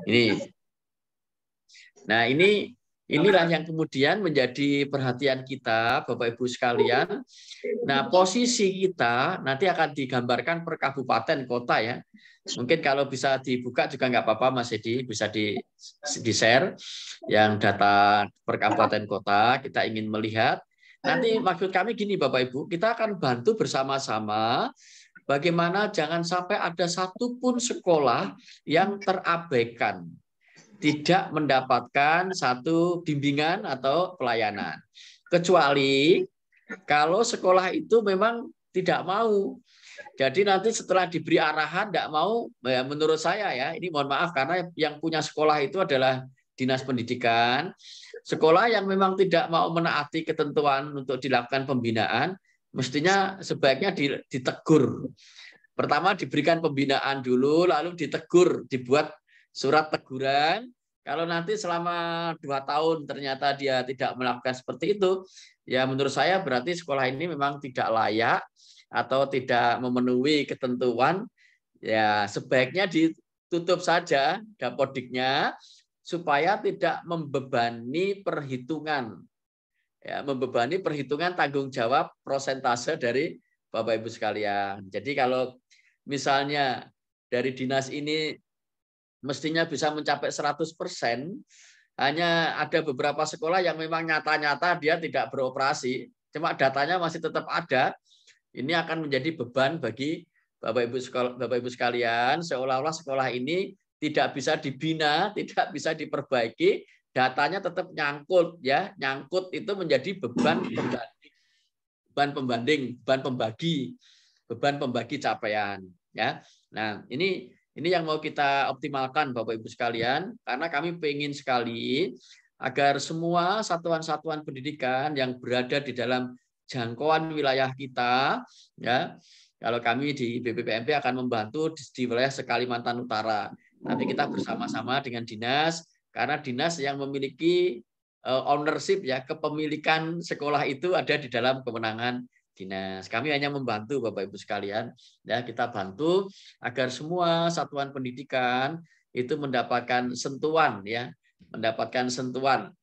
Ini. Nah, inilah yang kemudian menjadi perhatian kita, Bapak Ibu sekalian. Nah, posisi kita nanti akan digambarkan per kabupaten kota ya. Mungkin kalau bisa dibuka juga nggak apa-apa Mas Edi, bisa di-share yang data per kabupaten kota, kita ingin melihat. Nanti maksud kami gini Bapak Ibu, kita akan bantu bersama-sama bagaimana jangan sampai ada satupun sekolah yang terabaikan, tidak mendapatkan satu bimbingan atau pelayanan. Kecuali kalau sekolah itu memang tidak mau. Jadi nanti setelah diberi arahan tidak mau, ya menurut saya ya, ini mohon maaf karena yang punya sekolah itu adalah dinas pendidikan. Sekolah yang memang tidak mau menaati ketentuan untuk dilakukan pembinaan, mestinya sebaiknya ditegur. Pertama diberikan pembinaan dulu, lalu ditegur, dibuat surat teguran. Kalau nanti selama 2 tahun ternyata dia tidak melakukan seperti itu, ya menurut saya berarti sekolah ini memang tidak layak atau tidak memenuhi ketentuan, ya sebaiknya ditutup saja dapodiknya supaya tidak membebani perhitungan, ya membebani perhitungan tanggung jawab prosentase dari Bapak Ibu sekalian. Jadi kalau misalnya dari dinas ini mestinya bisa mencapai 100%, hanya ada beberapa sekolah yang memang nyata-nyata dia tidak beroperasi, cuma datanya masih tetap ada. Ini akan menjadi beban bagi Bapak Ibu sekalian, seolah-olah sekolah ini tidak bisa dibina, tidak bisa diperbaiki, datanya tetap nyangkut ya, nyangkut itu menjadi beban pembanding, beban pembagi capaian ya. Nah, ini yang mau kita optimalkan Bapak Ibu sekalian, karena kami pengen sekali agar semua satuan-satuan pendidikan yang berada di dalam jangkauan wilayah kita, ya, kalau kami di BPPMP akan membantu di wilayah Kalimantan Utara. Nanti kita bersama-sama dengan dinas, karena dinas yang memiliki ownership ya, kepemilikan sekolah itu ada di dalam kewenangan dinas. Kami hanya membantu Bapak Ibu sekalian, ya kita bantu agar semua satuan pendidikan itu mendapatkan sentuhan ya, mendapatkan sentuhan.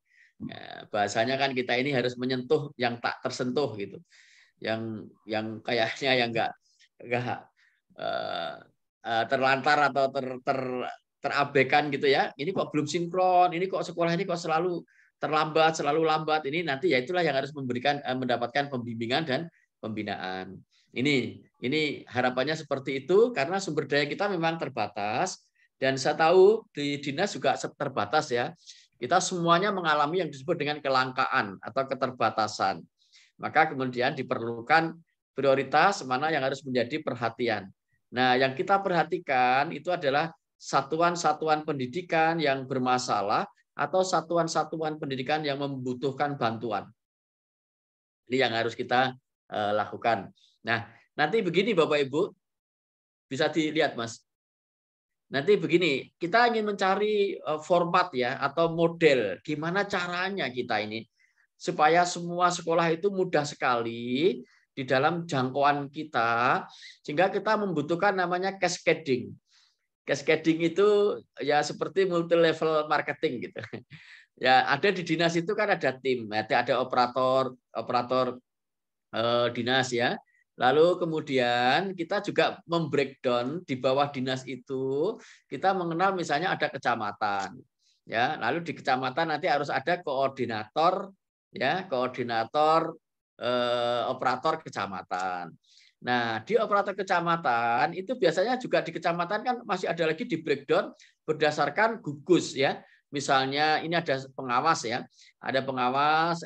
Ya, bahasanya kan kita ini harus menyentuh yang tak tersentuh gitu. Yang kayaknya yang enggak terlantar atau terabaikan gitu ya. Ini kok belum sinkron, ini kok sekolah ini kok selalu terlambat, selalu lambat. Ini nanti ya itulah yang harus mendapatkan pembimbingan dan pembinaan. Ini harapannya seperti itu karena sumber daya kita memang terbatas dan saya tahu di dinas juga terbatas ya. Kita semuanya mengalami yang disebut dengan kelangkaan atau keterbatasan. Maka kemudian diperlukan prioritas mana yang harus menjadi perhatian. Nah, yang kita perhatikan itu adalah satuan-satuan pendidikan yang bermasalah atau satuan-satuan pendidikan yang membutuhkan bantuan. Ini yang harus kita lakukan. Nah, nanti begini Bapak Ibu, bisa dilihat Mas. Nanti begini, kita ingin mencari format ya atau model gimana caranya kita ini supaya semua sekolah itu mudah sekali di dalam jangkauan kita sehingga kita membutuhkan namanya cascading. Cascading itu ya seperti multi level marketing gitu. Ya ada di dinas itu kan ada tim, ada operator dinas ya. Lalu kemudian kita juga membreakdown di bawah dinas itu kita mengenal misalnya ada kecamatan ya, lalu di kecamatan nanti harus ada koordinator ya, koordinator operator kecamatan. Nah, di operator kecamatan itu biasanya juga di kecamatan kan masih ada lagi di breakdown berdasarkan gugus ya. Misalnya ini ada pengawas ya, ada pengawas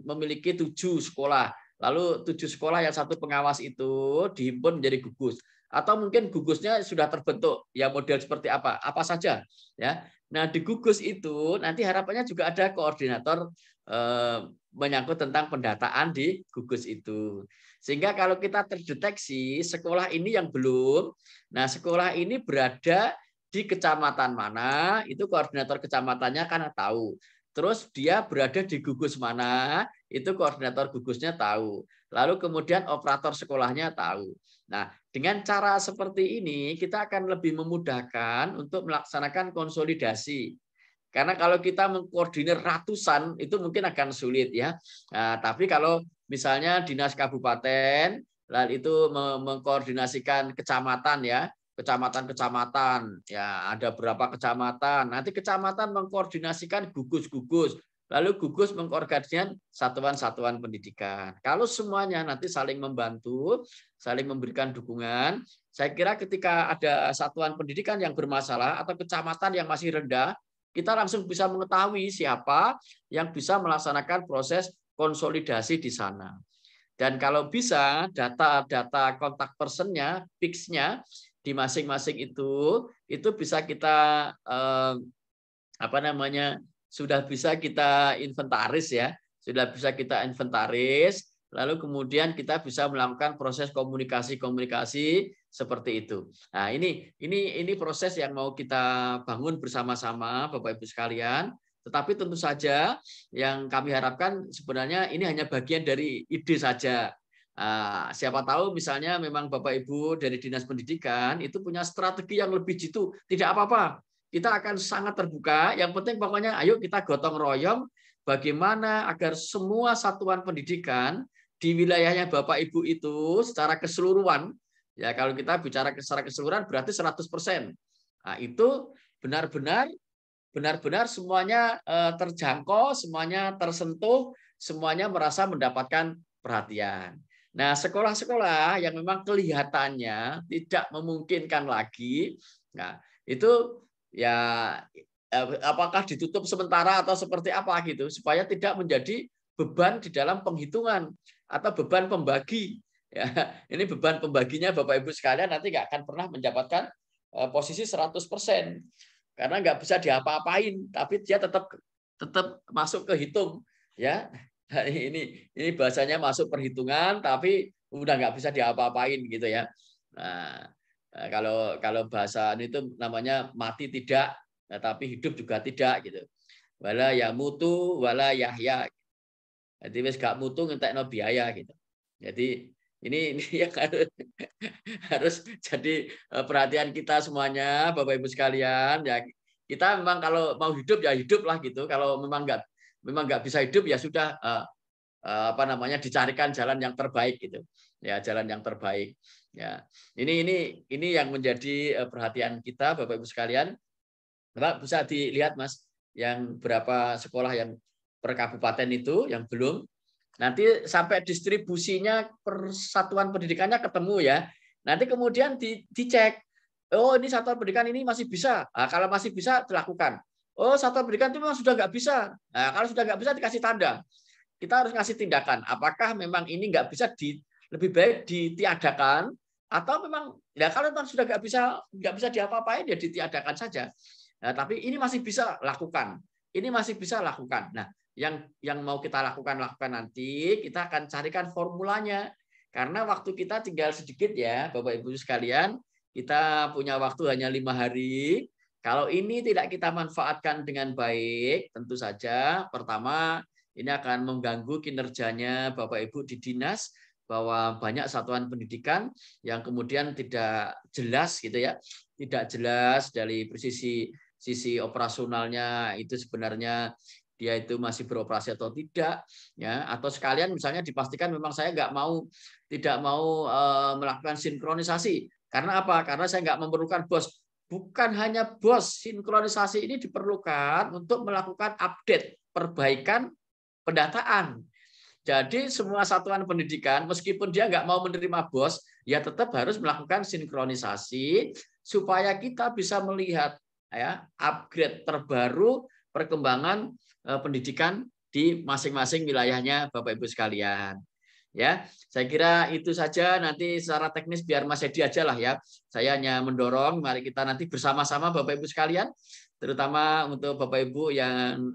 memiliki 7 sekolah. Lalu 7 sekolah yang 1 pengawas itu dihimpun menjadi gugus. Atau mungkin gugusnya sudah terbentuk, ya model seperti apa saja. Ya. Nah di gugus itu nanti harapannya juga ada koordinator menyangkut tentang pendataan di gugus itu. Sehingga kalau kita terdeteksi sekolah ini yang belum, nah sekolah ini berada di kecamatan mana, itu koordinator kecamatannya kan tahu. Terus dia berada di gugus mana, itu koordinator gugusnya tahu. Lalu kemudian operator sekolahnya tahu. Nah, Dengan cara seperti ini, kita akan lebih memudahkan untuk melaksanakan konsolidasi. Karena kalau kita mengkoordinir ratusan, itu mungkin akan sulit ya. Nah, tapi kalau misalnya dinas kabupaten, lalu itu mengkoordinasikan kecamatan ya, kecamatan-kecamatan, ya ada berapa kecamatan. Nanti kecamatan mengkoordinasikan gugus-gugus, lalu gugus mengkoordinasikan satuan-satuan pendidikan. Kalau semuanya nanti saling membantu, saling memberikan dukungan, saya kira ketika ada satuan pendidikan yang bermasalah atau kecamatan yang masih rendah, kita langsung bisa mengetahui siapa yang bisa melaksanakan proses konsolidasi di sana. Dan kalau bisa data-data kontak personnya, fix-nya di masing-masing itu bisa kita sudah bisa kita inventaris ya, sudah bisa kita inventaris, lalu kemudian kita bisa melakukan proses komunikasi seperti itu. Nah, ini proses yang mau kita bangun bersama-sama Bapak Ibu sekalian. Tetapi tentu saja yang kami harapkan sebenarnya ini hanya bagian dari ide saja. Siapa tahu misalnya memang Bapak Ibu dari Dinas Pendidikan itu punya strategi yang lebih jitu, tidak apa-apa. Kita akan sangat terbuka. Yang penting pokoknya ayo kita gotong royong bagaimana agar semua satuan pendidikan di wilayahnya Bapak Ibu itu secara keseluruhan, ya kalau kita bicara secara keseluruhan berarti 100%. Nah, itu benar-benar semuanya terjangkau, semuanya tersentuh, semuanya merasa mendapatkan perhatian. Nah, sekolah-sekolah yang memang kelihatannya tidak memungkinkan lagi, nah itu ya apakah ditutup sementara atau seperti apa gitu supaya tidak menjadi beban di dalam penghitungan atau beban pembagi. Ya, ini beban pembaginya Bapak Ibu sekalian nanti nggak akan pernah mendapatkan posisi 100%. Karena nggak bisa diapa-apain, tapi dia tetap masuk ke hitung, ya. Ini bahasanya masuk perhitungan, tapi udah nggak bisa diapa-apain gitu ya. Nah, kalau bahasa itu namanya mati tidak, tapi hidup juga tidak gitu. Wala ya mutu, wala yahya. Jadi wis gak mutu ngentekno biaya gitu. Jadi ini yang harus jadi perhatian kita semuanya, Bapak Ibu sekalian. Ya kita memang kalau mau hidup ya hidup lah gitu. Kalau memang nggak bisa hidup ya sudah dicarikan jalan yang terbaik gitu. Ya jalan yang terbaik. Ya ini yang menjadi perhatian kita, Bapak Ibu sekalian. Bapak bisa dilihat Mas, yang berapa sekolah yang per kabupaten itu yang belum. Nanti sampai distribusinya persatuan pendidikannya ketemu ya. Nanti kemudian dicek. Oh ini satuan pendidikan ini masih bisa. Nah, kalau masih bisa dilakukan. Oh satuan pendidikan itu memang sudah nggak bisa. Nah, kalau sudah nggak bisa dikasih tanda. Kita harus ngasih tindakan. Apakah memang ini nggak bisa lebih baik ditiadakan atau memang ya kalau memang sudah nggak bisa diapa-apain ya ditiadakan saja. Nah, tapi ini masih bisa lakukan. Ini masih bisa lakukan. Nah, yang mau kita lakukan nanti, kita akan carikan formulanya. Karena waktu kita tinggal sedikit ya, Bapak Ibu sekalian, kita punya waktu hanya 5 hari. Kalau ini tidak kita manfaatkan dengan baik, tentu saja pertama ini akan mengganggu kinerjanya Bapak Ibu di dinas, bahwa banyak satuan pendidikan yang kemudian tidak jelas gitu ya, tidak jelas dari sisi operasionalnya itu sebenarnya dia itu masih beroperasi atau tidak ya, atau sekalian misalnya dipastikan memang saya tidak mau melakukan sinkronisasi karena apa? Karena saya nggak memerlukan bos. Bukan hanya bos, sinkronisasi ini diperlukan untuk melakukan update perbaikan pendataan. Jadi semua satuan pendidikan meskipun dia nggak mau menerima bos, ya tetap harus melakukan sinkronisasi supaya kita bisa melihat ya upgrade terbaru perkembangan pendidikan di masing-masing wilayahnya Bapak Ibu sekalian. Ya, saya kira itu saja. Nanti secara teknis biar Mas Edi aja lah ya. Saya hanya mendorong mari kita nanti bersama-sama Bapak Ibu sekalian, terutama untuk Bapak Ibu yang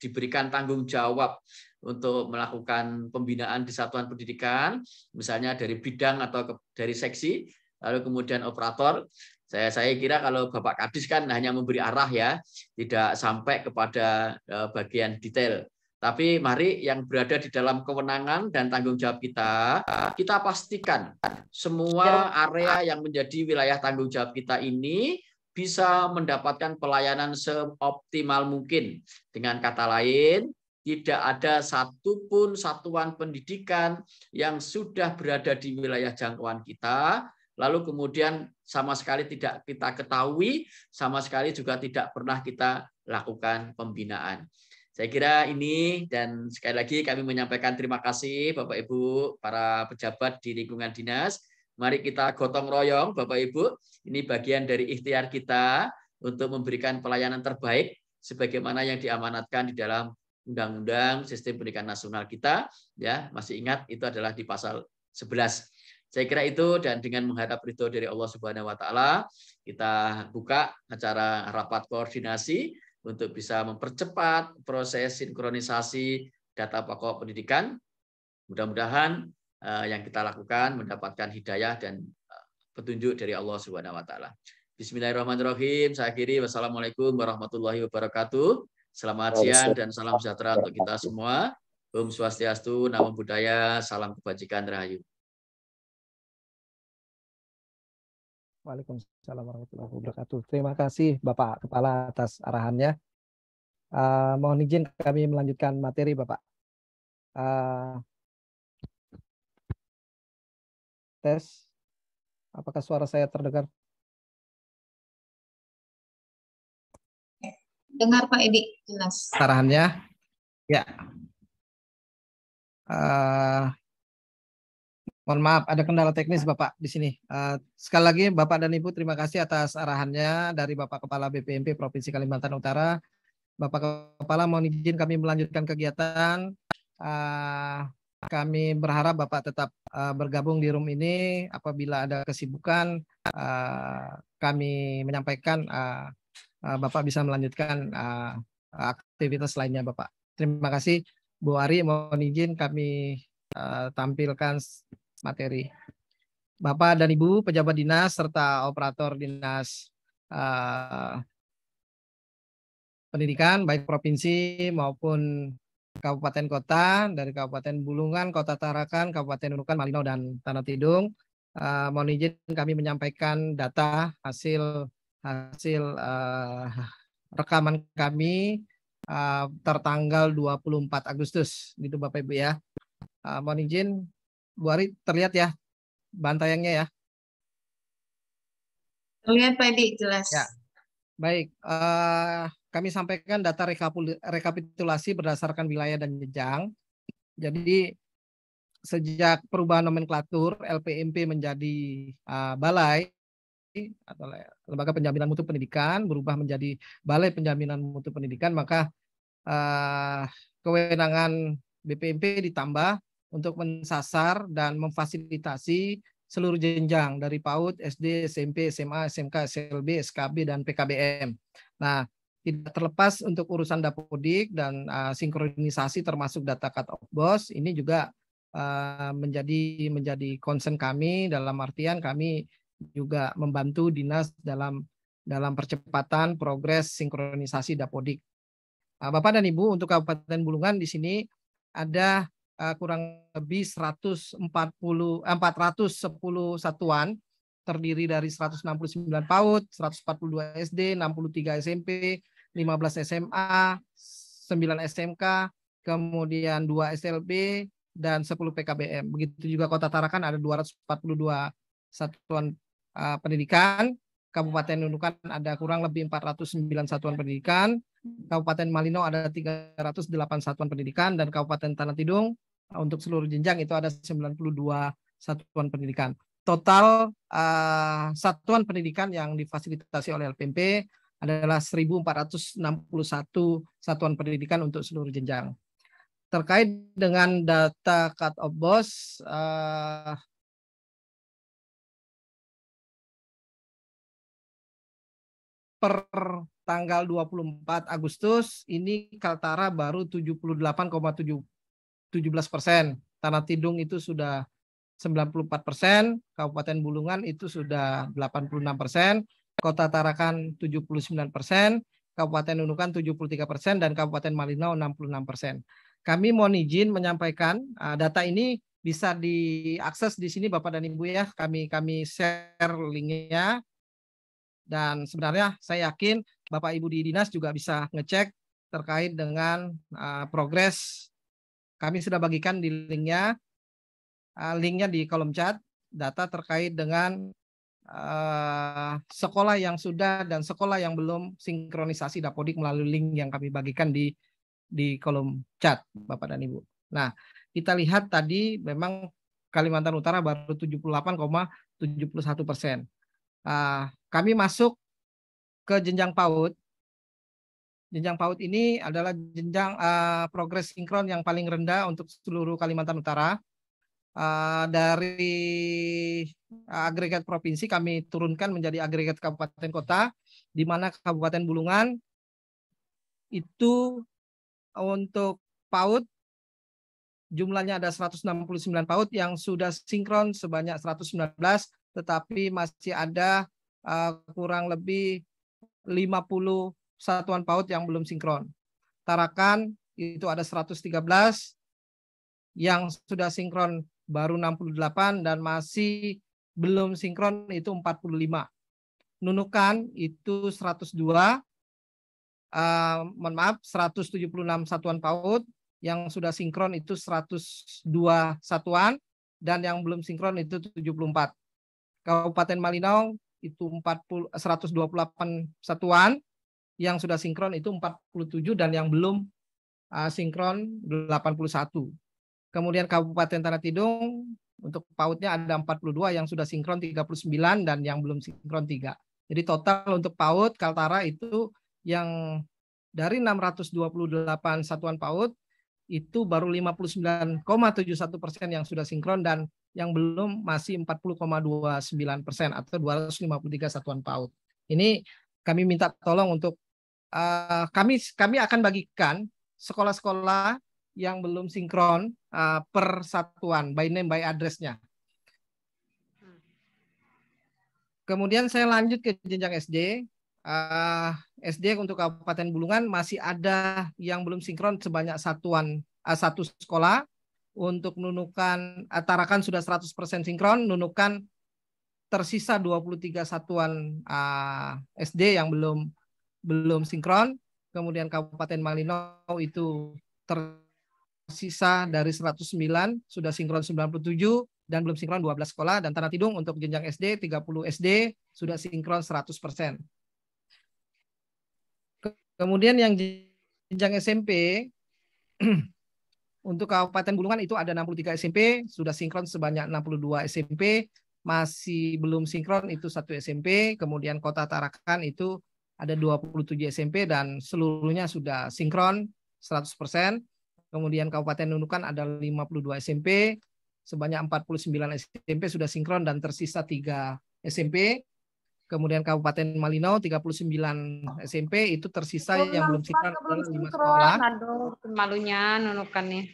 diberikan tanggung jawab untuk melakukan pembinaan di satuan pendidikan, misalnya dari bidang atau dari seksi, lalu kemudian operator. Saya kira kalau Bapak Kadis kan hanya memberi arah ya, tidak sampai kepada bagian detail. Tapi mari yang berada di dalam kewenangan dan tanggung jawab kita pastikan semua area yang menjadi wilayah tanggung jawab kita ini bisa mendapatkan pelayanan seoptimal mungkin. Dengan kata lain, tidak ada satupun satuan pendidikan yang sudah berada di wilayah jangkauan kita, lalu kemudian sama sekali tidak kita ketahui, sama sekali juga tidak pernah kita lakukan pembinaan. Saya kira ini, dan sekali lagi kami menyampaikan terima kasih Bapak Ibu, para pejabat di lingkungan dinas. Mari kita gotong royong Bapak Ibu, ini bagian dari ikhtiar kita untuk memberikan pelayanan terbaik sebagaimana yang diamanatkan di dalam Undang-Undang Sistem Pendidikan Nasional kita. Ya, masih ingat itu adalah di pasal 11. Saya kira itu, dan dengan menghadap ridho dari Allah Subhanahu wa taala, kita buka acara rapat koordinasi untuk bisa mempercepat proses sinkronisasi data pokok pendidikan. Mudah-mudahan yang kita lakukan mendapatkan hidayah dan petunjuk dari Allah Subhanahu wa taala. Bismillahirrahmanirrahim. Saya akhiri. Wassalamualaikum warahmatullahi wabarakatuh. Selamat siang dan salam sejahtera untuk kita semua. Om Swastiastu, Namo Buddhaya, salam kebajikan rahayu. Waalaikumsalam warahmatullahi wabarakatuh. Terima kasih Bapak Kepala atas arahannya. Mohon izin kami melanjutkan materi Bapak. Tes, apakah suara saya terdengar? Dengar Pak Edi, jelas. Arahannya, ya. Mohon maaf, ada kendala teknis Bapak di sini. Sekali lagi Bapak dan Ibu, terima kasih atas arahannya dari Bapak Kepala BPMP Provinsi Kalimantan Utara. Bapak Kepala, mohon izin kami melanjutkan kegiatan. Kami berharap Bapak tetap bergabung di room ini. Apabila ada kesibukan, kami menyampaikan Bapak bisa melanjutkan aktivitas lainnya Bapak. Terima kasih Bu Ari, mohon izin kami tampilkan materi. Bapak dan Ibu pejabat dinas serta operator dinas pendidikan baik provinsi maupun kabupaten kota, dari Kabupaten Bulungan, Kota Tarakan, Kabupaten Nunukan, Malino, dan Tanah Tidung. Mohon izin kami menyampaikan data hasil rekaman kami tertanggal 24 Agustus, gitu Bapak Ibu ya. Mohon izin, Bu Ari, terlihat ya bahan tayangnya ya? Terlihat Pak Edi, jelas. Ya. Baik, kami sampaikan data rekapitulasi berdasarkan wilayah dan jenjang. Jadi sejak perubahan nomenklatur LPMP menjadi balai atau lembaga penjaminan mutu pendidikan berubah menjadi Balai Penjaminan Mutu Pendidikan, maka kewenangan BPMP ditambah untuk mensasar dan memfasilitasi seluruh jenjang dari PAUD, SD, SMP, SMA, SMK, SLB, SKB, dan PKBM. Nah, tidak terlepas untuk urusan Dapodik dan sinkronisasi termasuk data cut off BOS, ini juga menjadi concern kami, dalam artian kami juga membantu dinas dalam percepatan progres sinkronisasi Dapodik. Bapak dan Ibu, untuk Kabupaten Bulungan di sini ada kurang lebih 410 satuan, terdiri dari 169 PAUD, 142 SD, 63 SMP, 15 SMA, 9 SMK, kemudian 2 SLB, dan 10 PKBM. Begitu juga Kota Tarakan ada 242 satuan pendidikan, Kabupaten Nunukan ada kurang lebih 409 satuan pendidikan, Kabupaten Malino ada 308 satuan pendidikan, dan Kabupaten Tanah Tidung untuk seluruh jenjang itu ada 92 satuan pendidikan. Total satuan pendidikan yang difasilitasi oleh LPMP adalah 1.461 satuan pendidikan untuk seluruh jenjang. Terkait dengan data cut off BOS, per tanggal 24 Agustus ini Kaltara baru 78,17%. Tanah Tidung itu sudah 94%, Kabupaten Bulungan itu sudah 86%, Kota Tarakan 79%, Kabupaten Nunukan 73%, dan Kabupaten Malino 66%. kami mohon izin menyampaikan data ini bisa diakses di sini Bapak dan Ibu ya. Kami share linknya. Dan sebenarnya saya yakin Bapak Ibu di dinas juga bisa ngecek terkait dengan progres. Kami sudah bagikan di linknya di kolom chat data terkait dengan sekolah yang sudah dan sekolah yang belum sinkronisasi Dapodik melalui link yang kami bagikan di kolom chat Bapak dan Ibu. Nah, kita lihat tadi memang Kalimantan Utara baru 78,71%. Kami masuk ke jenjang PAUD. Jenjang PAUD ini adalah jenjang progres sinkron yang paling rendah untuk seluruh Kalimantan Utara. Dari agregat provinsi kami turunkan menjadi agregat kabupaten kota, di mana Kabupaten Bulungan itu untuk PAUD jumlahnya ada 169 PAUD yang sudah sinkron sebanyak 119, tetapi masih ada kurang lebih 50 satuan PAUD yang belum sinkron. Tarakan itu ada 113, yang sudah sinkron baru 68 dan masih belum sinkron itu 45. Nunukan itu 102, 176 satuan PAUD, yang sudah sinkron itu 102 satuan, dan yang belum sinkron itu 74. Kabupaten Malinau itu 128 satuan, yang sudah sinkron itu 47, dan yang belum sinkron 81. Kemudian Kabupaten Tanah Tidung untuk PAUD-nya ada 42, yang sudah sinkron 39, dan yang belum sinkron 3. Jadi total untuk PAUD Kaltara itu yang dari 628 satuan PAUD itu baru 59,71% yang sudah sinkron, dan yang belum masih 40,29% atau 253 satuan PAUD. Ini kami minta tolong untuk kami akan bagikan sekolah-sekolah yang belum sinkron per satuan, by name, by address-nya. Kemudian saya lanjut ke jenjang SD. SD untuk Kabupaten Bulungan masih ada yang belum sinkron sebanyak satu sekolah. Untuk Nunukan, Tarakan sudah 100% sinkron, Nunukan tersisa 23 satuan SD yang belum sinkron. Kemudian Kabupaten Malinau itu tersisa dari 109, sudah sinkron 97, dan belum sinkron 12 sekolah. Dan Tanah Tidung untuk jenjang SD 30 SD sudah sinkron 100%. Kemudian yang jenjang SMP untuk Kabupaten Bulungan itu ada 63 SMP, sudah sinkron sebanyak 62 SMP, masih belum sinkron itu 1 SMP. Kemudian Kota Tarakan itu ada 27 SMP dan seluruhnya sudah sinkron 100%. Kemudian Kabupaten Nunukan ada 52 SMP, sebanyak 49 SMP sudah sinkron dan tersisa 3 SMP. Kemudian Kabupaten Malinau 39 SMP, itu tersisa yang belum sinkron adalah 5 sekolah. Aduh, malunya Nunukan nih.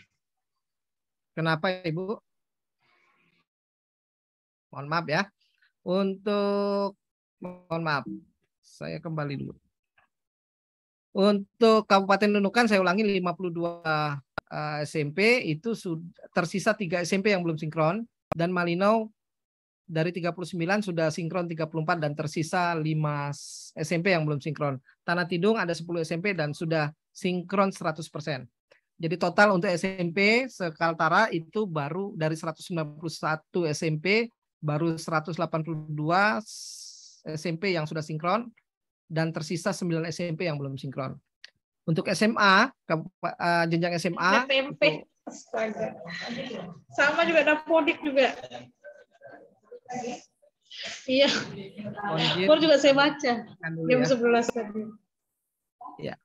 Kenapa Ibu? Mohon maaf ya. Mohon maaf, saya kembali dulu. Untuk Kabupaten Nunukan saya ulangi 52 SMP, itu tersisa 3 SMP yang belum sinkron, dan Malinau dari 39 sudah sinkron 34 dan tersisa 5 SMP yang belum sinkron. Tanah Tidung ada 10 SMP dan sudah sinkron 100%. Jadi total untuk SMP sekaltara itu baru dari 191 SMP, baru 182 SMP yang sudah sinkron, dan tersisa 9 SMP yang belum sinkron. Untuk SMA, jenjang SMA. SMP. Astaga. Sama juga Dapodik juga. Iya. Baru juga saya baca. Jam 11 tadi. Ya.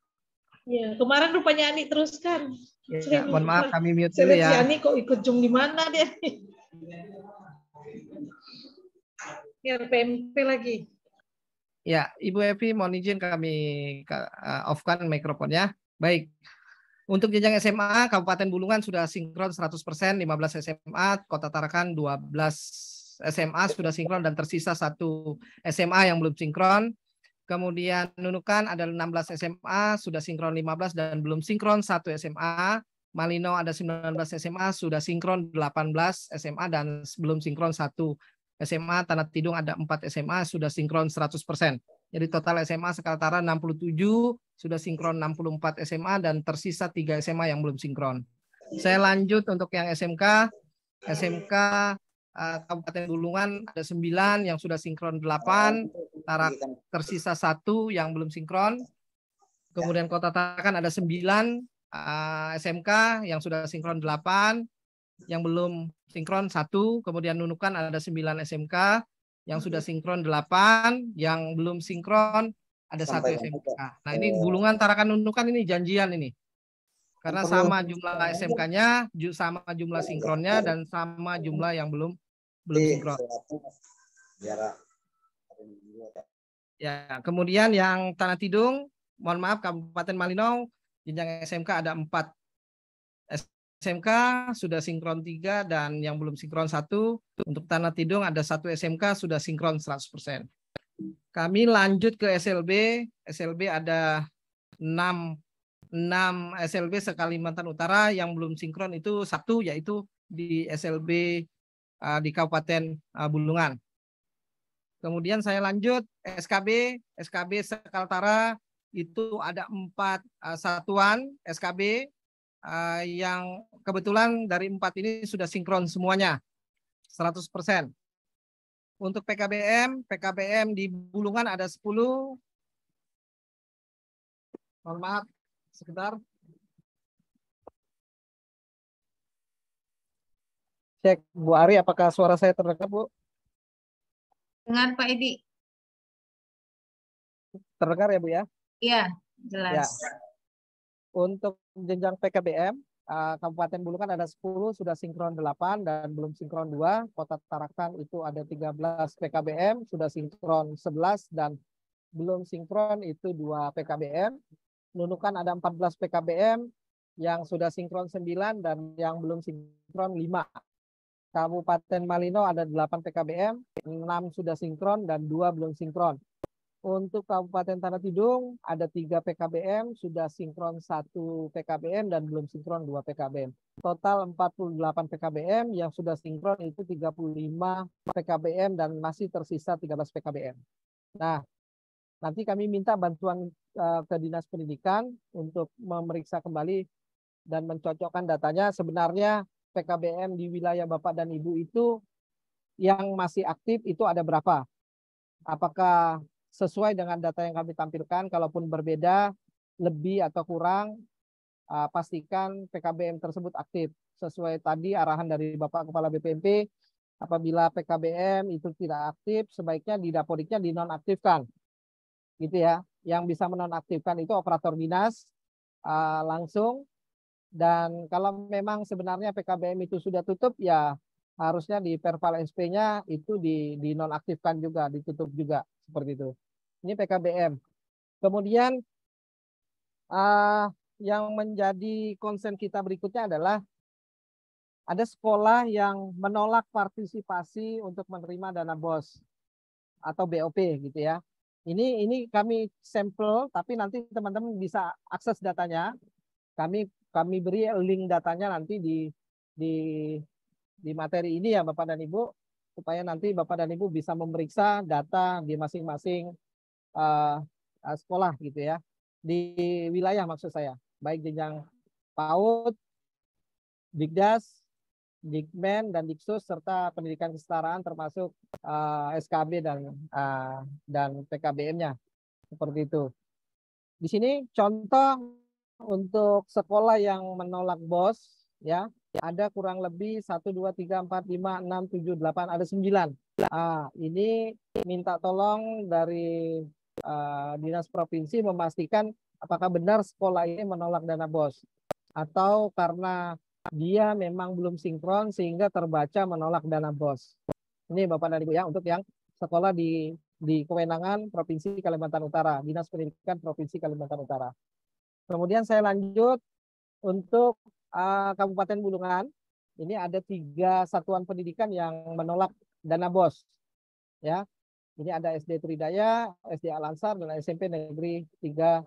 Iya, kemarin rupanya Ani teruskan. Ya, mohon maaf kami mute dulu ya. Si Ani kok ikut Zoom di mana dia? Ya, PMP lagi. Ya, Ibu Evi mohon izin kami off-kan mikrofonnya. Baik. Untuk jenjang SMA, Kabupaten Bulungan sudah sinkron 100%, 15 SMA, Kota Tarakan 12 SMA sudah sinkron dan tersisa 1 SMA yang belum sinkron. Kemudian Nunukan ada 16 SMA, sudah sinkron 15 dan belum sinkron 1 SMA. Malino ada 19 SMA, sudah sinkron 18 SMA dan belum sinkron 1 SMA. Tanah Tidung ada 4 SMA, sudah sinkron 100%. Jadi total SMA Sekaltara 67, sudah sinkron 64 SMA dan tersisa 3 SMA yang belum sinkron. Saya lanjut untuk yang SMK. SMK Kabupaten Bulungan ada 9 yang sudah sinkron 8, tersisa 1 yang belum sinkron. Kemudian Kota Tarakan ada 9 SMK yang sudah sinkron 8, yang belum sinkron 1. Kemudian Nunukan ada 9 SMK yang sudah sinkron 8, yang belum sinkron ada 1 SMK. Nah ini Bulungan, Tarakan, Nunukan ini janjian ini. Karena sama jumlah SMK-nya, sama jumlah sinkronnya, dan sama jumlah yang belum sinkron. Ya, kemudian yang Tanah Tidung, mohon maaf Kabupaten Malino, jenjang SMK ada 4 SMK, sudah sinkron 3 dan yang belum sinkron 1. Untuk Tanah Tidung ada 1 SMK sudah sinkron 100%. Kami lanjut ke SLB. SLB ada 6 SLB se-Kalimantan Utara, yang belum sinkron itu 1, yaitu di SLB di Kabupaten Bulungan. Kemudian saya lanjut SKB se-Kaltara itu ada 4 satuan SKB yang kebetulan dari 4 ini sudah sinkron semuanya 100%. Untuk PKBM di Bulungan ada 10. Mohon maaf sebentar. Cek Bu Ari, apakah suara saya terdengar, Bu? Dengar Pak Edi. Terdengar ya, Bu ya? Iya, jelas. Ya. Untuk jenjang PKBM, Kabupaten Bulungan ada 10, sudah sinkron 8 dan belum sinkron 2. Kota Tarakan itu ada 13 PKBM, sudah sinkron 11 dan belum sinkron itu 2 PKBM. Nunukan ada 14 PKBM yang sudah sinkron 9 dan yang belum sinkron 5. Kabupaten Malino ada 8 PKBM, 6 sudah sinkron dan 2 belum sinkron. Untuk Kabupaten Tanah Tidung ada 3 PKBM, sudah sinkron 1 PKBM dan belum sinkron 2 PKBM. Total 48 PKBM, yang sudah sinkron itu 35 PKBM dan masih tersisa 13 PKBM. Nah, nanti kami minta bantuan ke Dinas Pendidikan untuk memeriksa kembali dan mencocokkan datanya. Sebenarnya PKBM di wilayah Bapak dan Ibu itu yang masih aktif itu ada berapa? Apakah sesuai dengan data yang kami tampilkan? Kalaupun berbeda, lebih atau kurang, pastikan PKBM tersebut aktif. Sesuai tadi arahan dari Bapak Kepala BPMP, apabila PKBM itu tidak aktif, sebaiknya di Dapodiknya dinonaktifkan. Gitu ya. Yang bisa menonaktifkan itu operator dinas langsung. Dan kalau memang sebenarnya PKBM itu sudah tutup, ya harusnya di Perpal SP-nya itu dinonaktifkan juga, ditutup juga, seperti itu. Ini PKBM. Kemudian yang menjadi concern kita berikutnya adalah ada sekolah yang menolak partisipasi untuk menerima dana BOS atau BOP gitu ya. Ini kami sampel, tapi nanti teman-teman bisa akses datanya. Kami beri link datanya nanti di materi ini ya Bapak dan Ibu, supaya nanti Bapak dan Ibu bisa memeriksa data di masing-masing sekolah gitu ya, di wilayah maksud saya, baik jenjang PAUD, Dikdas, Dikmen dan Diksus serta pendidikan kesetaraan termasuk SKB dan PKBM-nya seperti itu. Di sini contoh untuk sekolah yang menolak BOS ya, ada kurang lebih 1 2 3 4 5 6 7 8 ada 9. Ini minta tolong dari Dinas Provinsi memastikan apakah benar sekolah ini menolak dana BOS atau karena dia memang belum sinkron sehingga terbaca menolak dana BOS. Ini Bapak dan Ibu ya, untuk yang sekolah di kewenangan Provinsi Kalimantan Utara, Dinas Pendidikan Provinsi Kalimantan Utara. Kemudian saya lanjut untuk Kabupaten Bulungan. Ini ada 3 satuan pendidikan yang menolak dana BOS. Ya, ini ada SD Tridaya, SD Al-Ansar, dan SMP Negeri 3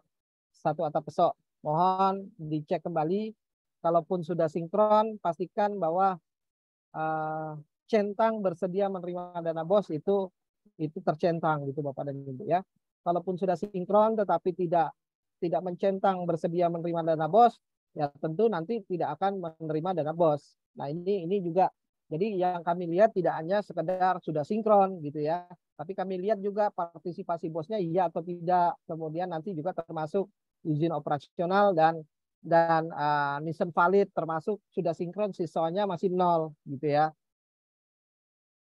1 Atapesok. Mohon dicek kembali kalaupun sudah sinkron, pastikan bahwa centang bersedia menerima dana BOS itu tercentang gitu Bapak dan Ibu ya. Kalaupun sudah sinkron tetapi tidak mencentang bersedia menerima dana BOS, ya tentu nanti tidak akan menerima dana BOS. Nah, ini juga jadi yang kami lihat tidak hanya sekedar sudah sinkron gitu ya, tapi kami lihat juga partisipasi BOS-nya iya atau tidak. Kemudian nanti juga termasuk izin operasional dan NISN valid, termasuk sudah sinkron siswanya masih 0 gitu ya.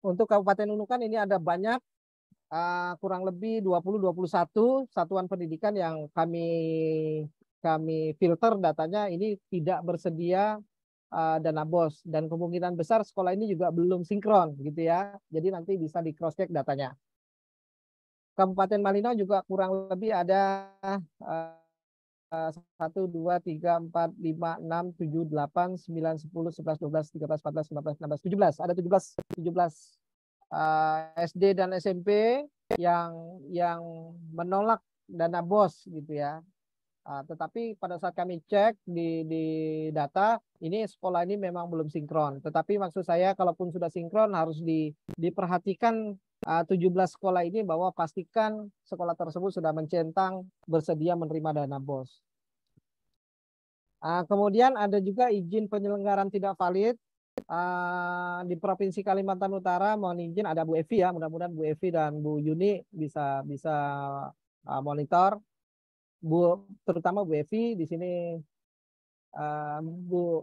Untuk Kabupaten Nunukan ini ada banyak, kurang lebih 20-21 satuan pendidikan yang kami filter datanya ini tidak bersedia dana BOS, dan kemungkinan besar sekolah ini juga belum sinkron gitu ya. Jadi nanti bisa di cross check datanya. Kabupaten Malinau juga kurang lebih ada 1, 2, 3, 4, 5, 6, 7, 8, 9, 10, 11, 12, 13, 14, 15, 16, 17. Ada 17 SD dan SMP yang menolak dana BOS gitu ya. Tetapi pada saat kami cek di data, ini sekolah ini memang belum sinkron. Tetapi maksud saya kalaupun sudah sinkron harus diperhatikan 17 sekolah ini bahwa pastikan sekolah tersebut sudah mencentang bersedia menerima dana BOS. Kemudian ada juga izin penyelenggaraan tidak valid. Di Provinsi Kalimantan Utara mohon izin ada Bu Evi ya, mudah-mudahan Bu Evi dan Bu Yuni bisa monitor. Terutama Bu Evi di sini, Bu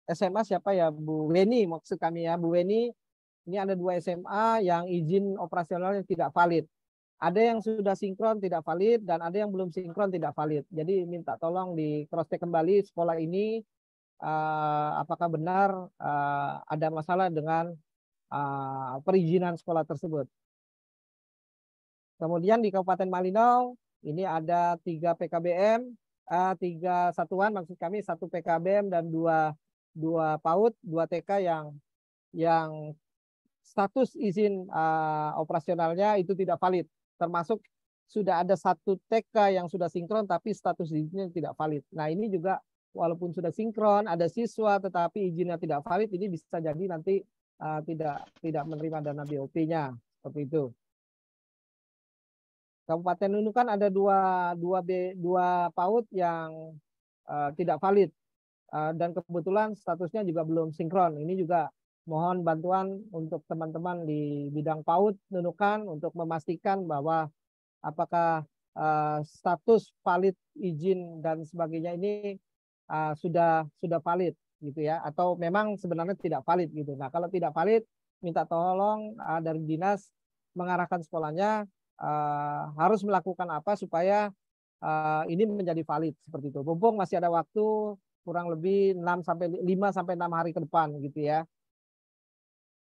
SMA siapa ya, Bu Weni maksud kami ya, Bu Weni. Ini ada 2 SMA yang izin operasionalnya tidak valid. Ada yang sudah sinkron tidak valid dan ada yang belum sinkron tidak valid. Jadi minta tolong di cross check kembali sekolah ini apakah benar ada masalah dengan perizinan sekolah tersebut. Kemudian di Kabupaten Malinau ini ada 3 PKBM, 3 satuan maksud kami, 1 PKBM dan 2 PAUD, 2 TK yang status izin operasionalnya itu tidak valid. Termasuk sudah ada 1 TK yang sudah sinkron tapi status izinnya tidak valid. Nah, ini juga walaupun sudah sinkron ada siswa tetapi izinnya tidak valid, ini bisa jadi nanti tidak menerima dana BOP-nya seperti itu. Kabupaten Nunukan ada 2 PAUD yang tidak valid dan kebetulan statusnya juga belum sinkron. Ini juga mohon bantuan untuk teman-teman di bidang PAUD Nunukan untuk memastikan bahwa apakah status valid izin dan sebagainya ini sudah valid gitu ya, atau memang sebenarnya tidak valid gitu. Nah, kalau tidak valid minta tolong dari dinas mengarahkan sekolahnya harus melakukan apa supaya ini menjadi valid seperti itu. Mumpung masih ada waktu kurang lebih 5 sampai 6 hari ke depan gitu ya.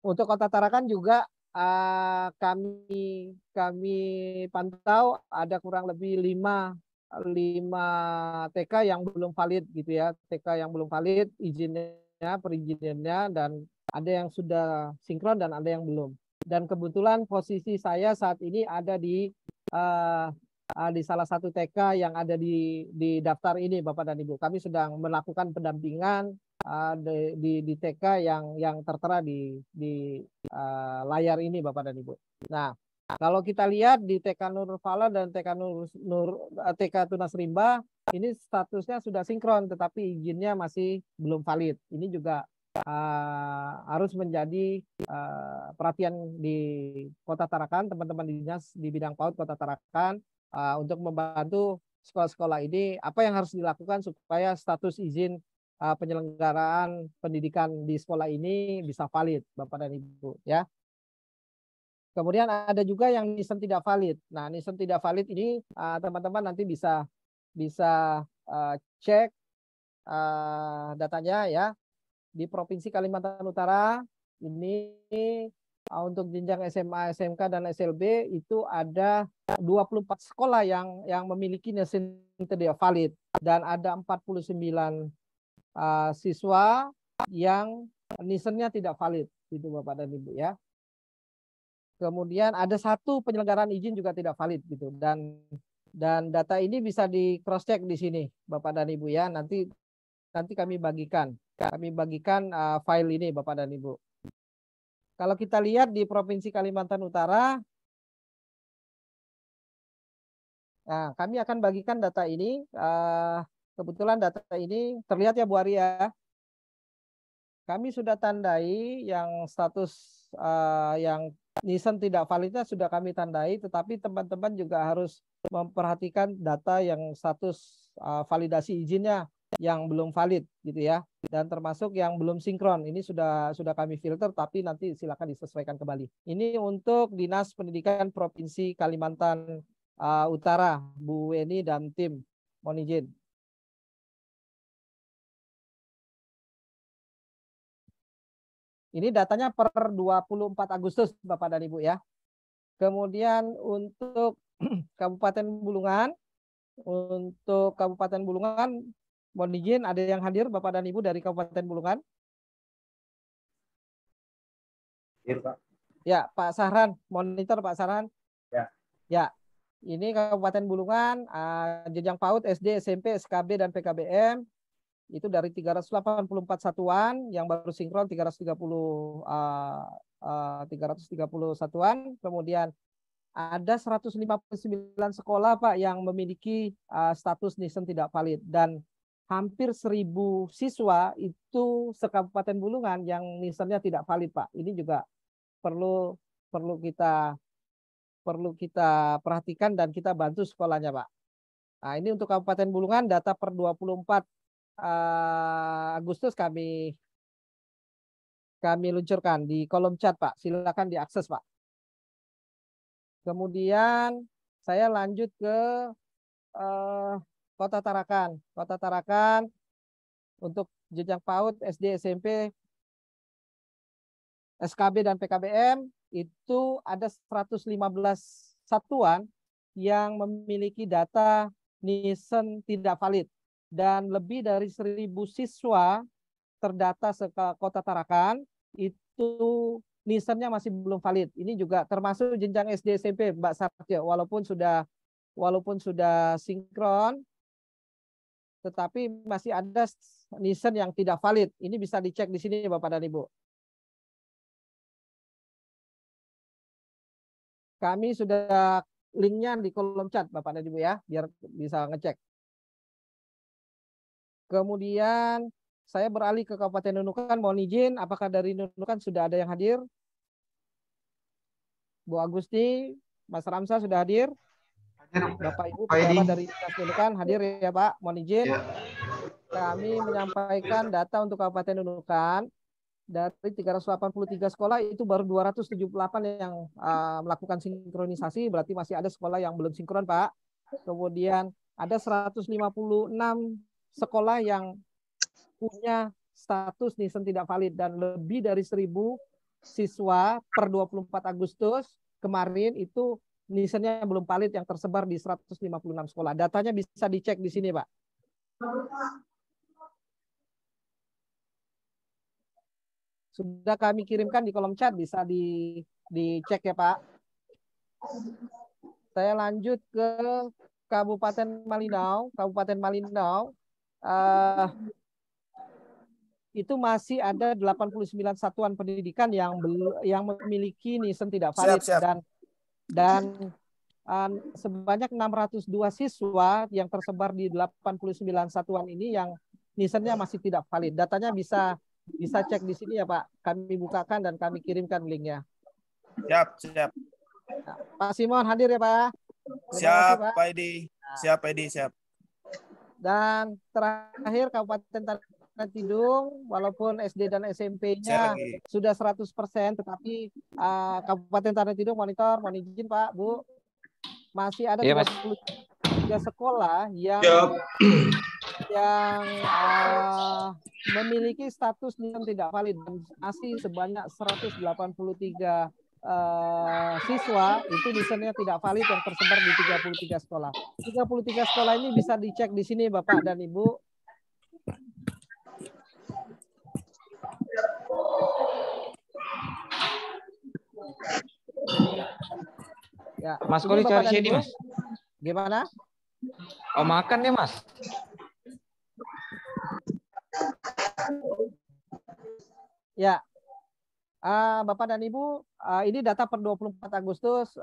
Untuk Kota Tarakan juga kami pantau ada kurang lebih 5 TK yang belum valid gitu ya. TK yang belum valid perizinannya, dan ada yang sudah sinkron dan ada yang belum. Dan kebetulan posisi saya saat ini ada di salah satu TK yang ada di daftar ini Bapak dan Ibu. Kami sedang melakukan pendampingan di TK yang tertera di layar ini Bapak dan Ibu. Nah, kalau kita lihat di TK Nur Fala dan TK Tunas Rimba, ini statusnya sudah sinkron tetapi izinnya masih belum valid. Ini juga harus menjadi perhatian di Kota Tarakan, teman-teman dinas di bidang PAUD Kota Tarakan, untuk membantu sekolah-sekolah ini apa yang harus dilakukan supaya status izin penyelenggaraan pendidikan di sekolah ini bisa valid Bapak dan Ibu ya. Kemudian ada juga yang NISN tidak valid. Nah, NISN tidak valid ini teman-teman nanti bisa cek datanya ya. Di Provinsi Kalimantan Utara ini untuk jenjang SMA, SMK dan SLB itu ada 24 sekolah yang memiliki NISN tidak valid dan ada 49 siswa yang NISN-nya tidak valid gitu Bapak dan Ibu ya. Kemudian ada 1 penyelenggaraan izin juga tidak valid gitu, dan data ini bisa di cross check di sini Bapak dan Ibu ya. Nanti nanti kami bagikan. Kami bagikan file ini Bapak dan Ibu. Kalau kita lihat di Provinsi Kalimantan Utara, nah, kami akan bagikan data ini. Kebetulan data ini terlihat ya Bu Arya. Kami sudah tandai yang status yang Nissan tidak validnya sudah kami tandai, tetapi teman-teman juga harus memperhatikan data yang status validasi izinnya yang belum valid gitu ya, dan termasuk yang belum sinkron. Ini sudah kami filter, tapi nanti silakan disesuaikan kembali. Ini untuk Dinas Pendidikan Provinsi Kalimantan Utara, Bu Weni dan tim. Mohon izin. Ini datanya per 24 Agustus Bapak dan Ibu ya. Kemudian untuk Kabupaten Bulungan, mohon izin, ada yang hadir Bapak dan Ibu dari Kabupaten Bulungan? Hadir, Pak. Ya, Pak Sahran, monitor Pak Sahran. Ya. Ya, ini Kabupaten Bulungan, jenjang PAUD, SD, SMP, SKB, dan PKBM. Itu dari 384 satuan, yang baru sinkron 330 satuan. Kemudian ada 159 sekolah Pak yang memiliki status Nissan tidak valid, dan hampir 1.000 siswa itu sekabupaten Bulungan yang Nissan-nya tidak valid Pak. Ini juga perlu kita perhatikan dan kita bantu sekolahnya Pak. Nah, ini untuk Kabupaten Bulungan data per 24 Agustus kami luncurkan di kolom chat Pak. Silakan diakses Pak. Kemudian saya lanjut ke Kota Tarakan. Kota Tarakan untuk jenjang PAUD, SD, SMP, SKB, dan PKBM itu ada 115 satuan yang memiliki data Nissan tidak valid. Dan lebih dari 1.000 siswa terdata Kota Tarakan itu Nissan-nya masih belum valid. Ini juga termasuk jenjang SD SMP Mbak Satya, walaupun sudah sinkron, tetapi masih ada Nissan yang tidak valid. Ini bisa dicek di sini Bapak dan Ibu. Kami sudah linknya di kolom chat Bapak dan Ibu ya, biar bisa ngecek. Kemudian saya beralih ke Kabupaten Nunukan. Mohon izin, apakah dari Nunukan sudah ada yang hadir? Bu Agusti, Mas Ramsa sudah hadir? Hadir. Bapak Ibu pejabat dari Dinas Nunukan hadir ya Pak? Mohon izin. Ya. Kami menyampaikan data untuk Kabupaten Nunukan. Dari 383 sekolah itu baru 278 yang melakukan sinkronisasi, berarti masih ada sekolah yang belum sinkron Pak. Kemudian ada 156 sekolah yang punya status Nissan tidak valid, dan lebih dari 1.000 siswa per 24 Agustus kemarin itu Nissan-nya belum valid yang tersebar di 156 sekolah. Datanya bisa dicek di sini Pak. Sudah kami kirimkan di kolom chat, bisa dicek ya Pak. Saya lanjut ke Kabupaten Malinau. Kabupaten Malinau itu masih ada 89 satuan pendidikan yang memiliki Nissan tidak valid. Siap. Dan sebanyak 602 siswa yang tersebar di 89 satuan ini yang Nissan-nya masih tidak valid. Datanya bisa cek di sini ya Pak. Kami bukakan dan kami kirimkan linknya. Siap. Nah, Pak Simon hadir ya Pak. Siap Pak Edi. Siap Pak Edi, siap. Dan terakhir Kabupaten Tanah Tidung, walaupun SD dan SMP-nya sudah 100%, tetapi Kabupaten Tanah Tidung monitor, mohon izin Pak, Bu, masih ada 23 sekolah yang memiliki status Nissan tidak valid, dan masih sebanyak 183 siswa itu Nissan-nya tidak valid yang tersebar di 33 sekolah. 33 sekolah ini bisa dicek di sini Bapak dan Ibu. Ya, Mas Koli cari sini Mas. Gimana? Oh makan ya Mas? Ya, Bapak dan Ibu, ini data per 24 Agustus,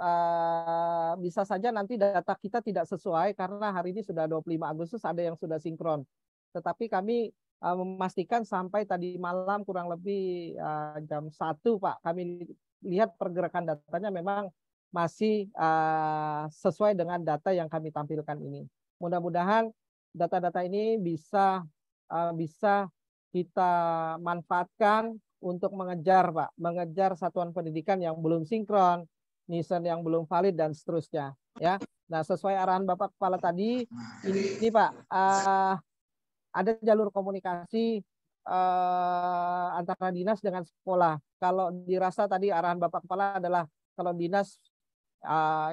bisa saja nanti data kita tidak sesuai karena hari ini sudah 25 Agustus, ada yang sudah sinkron. Tetapi kami memastikan sampai tadi malam kurang lebih jam 1, Pak, kami lihat pergerakan datanya memang masih sesuai dengan data yang kami tampilkan ini. Mudah-mudahan data-data ini bisa kita manfaatkan untuk mengejar, Pak, mengejar satuan pendidikan yang belum sinkron, NISN yang belum valid dan seterusnya, ya. Nah, sesuai arahan Bapak Kepala tadi, ini Pak, ada jalur komunikasi antara dinas dengan sekolah. Kalau dirasa tadi arahan Bapak Kepala adalah kalau dinas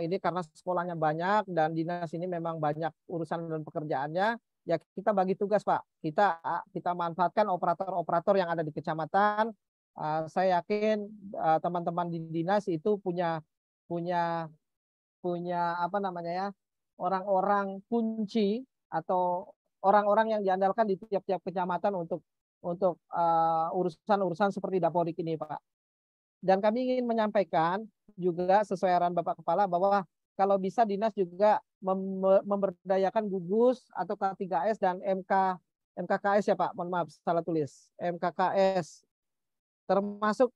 ini karena sekolahnya banyak dan dinas ini memang banyak urusan dan pekerjaannya, ya kita bagi tugas, Pak. Kita manfaatkan operator-operator yang ada di kecamatan. Saya yakin teman-teman di dinas itu punya apa namanya ya, orang-orang kunci atau orang-orang yang diandalkan di tiap-tiap kecamatan untuk urusan-urusan seperti Dapodik ini, Pak. Dan kami ingin menyampaikan juga sesuai arahan Bapak Kepala bahwa kalau bisa dinas juga memberdayakan gugus atau K3S dan MKKS ya Pak, mohon maaf salah tulis, MKKS termasuk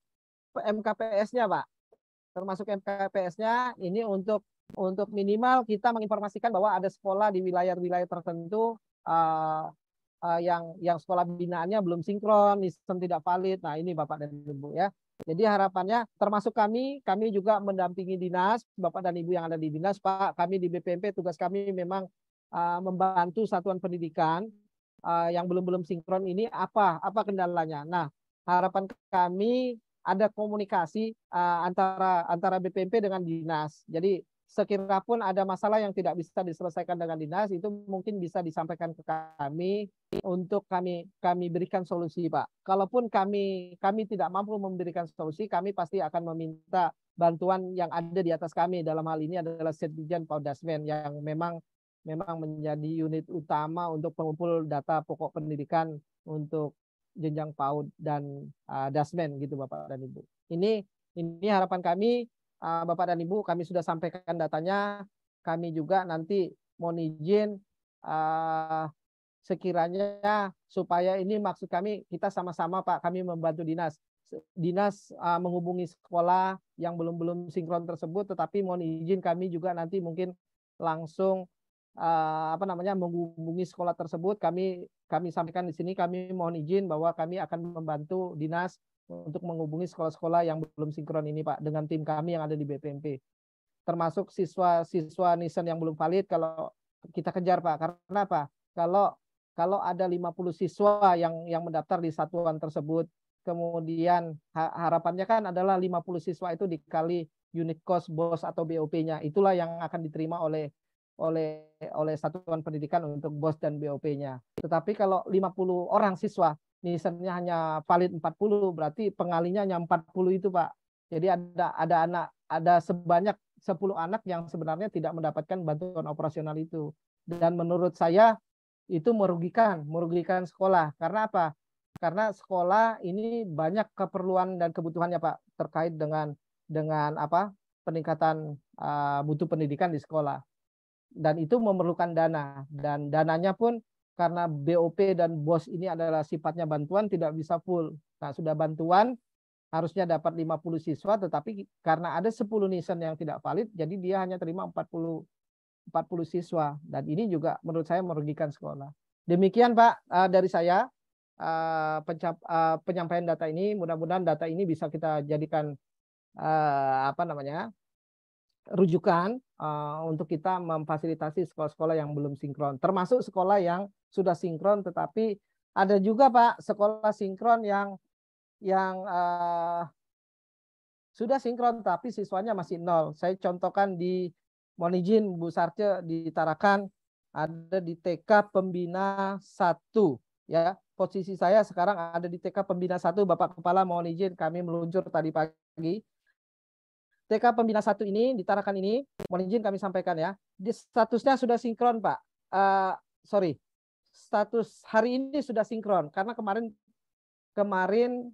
MKPS-nya Pak, termasuk MKPS-nya ini untuk minimal kita menginformasikan bahwa ada sekolah di wilayah-wilayah tertentu yang sekolah binaannya belum sinkron, sistem tidak valid. Nah ini Bapak dan Ibu ya. Jadi harapannya termasuk kami juga mendampingi dinas, Bapak dan Ibu yang ada di dinas, Pak, kami di BPMP tugas kami memang membantu satuan pendidikan yang belum sinkron ini apa kendalanya. Nah, harapan kami ada komunikasi antara BPMP dengan dinas. Jadi sekira pun ada masalah yang tidak bisa diselesaikan dengan dinas, itu mungkin bisa disampaikan ke kami untuk kami berikan solusi, Pak. Kalaupun kami tidak mampu memberikan solusi, kami pasti akan meminta bantuan yang ada di atas kami. Dalam hal ini adalah Setdijan Paudasmen yang memang menjadi unit utama untuk pengumpul data pokok pendidikan untuk jenjang PAUD dan Dasmen gitu Bapak dan Ibu. Ini harapan kami Bapak dan Ibu, kami sudah sampaikan datanya. Kami juga nanti mohon izin sekiranya supaya ini maksud kami kita sama-sama Pak, kami membantu dinas menghubungi sekolah yang belum sinkron tersebut, tetapi mohon izin kami juga nanti mungkin langsung menghubungi sekolah tersebut. Kami sampaikan di sini, kami mohon izin bahwa kami akan membantu dinas untuk menghubungi sekolah-sekolah yang belum sinkron ini Pak dengan tim kami yang ada di BPMP. Termasuk siswa NISN yang belum valid kalau kita kejar Pak. Karena apa? Kalau ada 50 siswa yang mendaftar di satuan tersebut, kemudian harapannya kan adalah 50 siswa itu dikali unit cost BOS atau BOP-nya. Itulah yang akan diterima oleh satuan pendidikan untuk BOS dan BOP-nya. Tetapi kalau 50 orang siswa NISN-nya hanya valid 40, berarti pengalinya hanya 40 itu, Pak. Jadi ada sebanyak 10 anak yang sebenarnya tidak mendapatkan bantuan operasional itu. Dan menurut saya itu merugikan sekolah. Karena apa? Karena sekolah ini banyak keperluan dan kebutuhannya, Pak, terkait dengan peningkatan mutu pendidikan di sekolah. Dan itu memerlukan dana, dan dananya pun karena BOP dan BOS ini adalah sifatnya bantuan tidak bisa full. Nah, sudah bantuan harusnya dapat 50 siswa, tetapi karena ada 10 NISN yang tidak valid, jadi dia hanya terima 40 siswa. Dan ini juga menurut saya merugikan sekolah. Demikian Pak dari saya penyampaian data ini. Mudah-mudahan data ini bisa kita jadikan rujukan untuk kita memfasilitasi sekolah-sekolah yang belum sinkron, termasuk sekolah yang sudah sinkron, tetapi ada juga Pak sekolah sinkron yang sudah sinkron tapi siswanya masih 0. Saya contohkan di mohon izin Bu Sarce di Tarakan, ada di TK Pembina 1 ya. Posisi saya sekarang ada di TK Pembina 1, Bapak Kepala mohon izin kami meluncur tadi pagi. TK Pembina 1 ini di Tarakan ini, mohon izin kami sampaikan ya, statusnya sudah sinkron Pak. Status hari ini sudah sinkron karena kemarin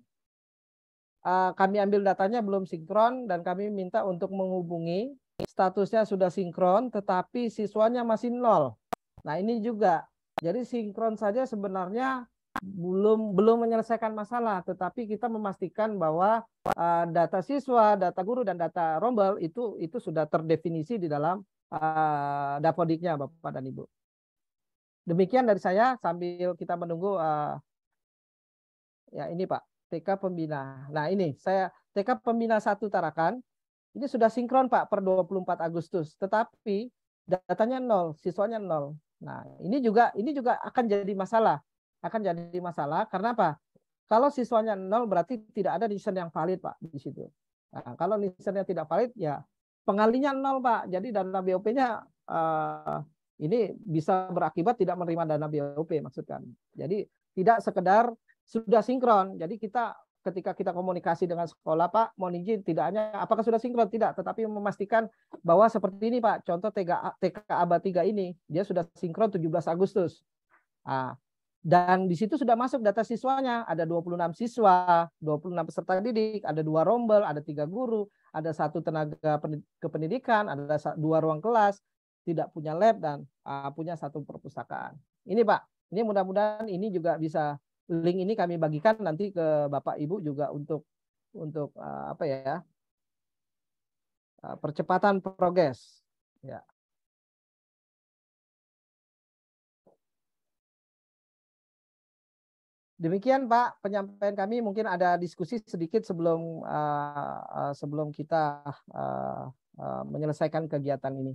kami ambil datanya belum sinkron dan kami minta untuk menghubungi, statusnya sudah sinkron tetapi siswanya masih 0. Nah, ini juga. Jadi sinkron saja sebenarnya belum menyelesaikan masalah, tetapi kita memastikan bahwa data siswa, data guru dan data rombel itu sudah terdefinisi di dalam Dapodiknya, Bapak dan Ibu. Demikian dari saya sambil kita menunggu ya ini Pak, TK Pembina. Nah, ini saya TK Pembina 1 Tarakan. Ini sudah sinkron Pak per 24 Agustus, tetapi datanya 0, siswanya 0. Nah, ini juga akan jadi masalah. Akan jadi masalah karena apa? Kalau siswanya 0 berarti tidak ada nison yang valid Pak di situ. Nah, kalau nisonnya tidak valid ya pengalinya 0 Pak. Jadi dana BOP-nya ini bisa berakibat tidak menerima dana BOP maksudkan. Jadi tidak sekedar sudah sinkron. Jadi ketika kita komunikasi dengan sekolah, Pak, mohon izin tidak hanya apakah sudah sinkron, tidak, tetapi memastikan bahwa seperti ini, Pak. Contoh TK Aba 3 ini, dia sudah sinkron 17 Agustus. Nah, dan di situ sudah masuk data siswanya, ada 26 siswa, 26 peserta didik, ada 2 rombel, ada 3 guru, ada 1 tenaga kependidikan, ada 2 ruang kelas, tidak punya lab dan punya 1 perpustakaan. Ini Pak, ini mudah-mudahan ini juga bisa, link ini kami bagikan nanti ke Bapak Ibu juga untuk apa ya, percepatan progres. Ya. Demikian Pak penyampaian kami. Mungkin ada diskusi sedikit sebelum kita menyelesaikan kegiatan ini.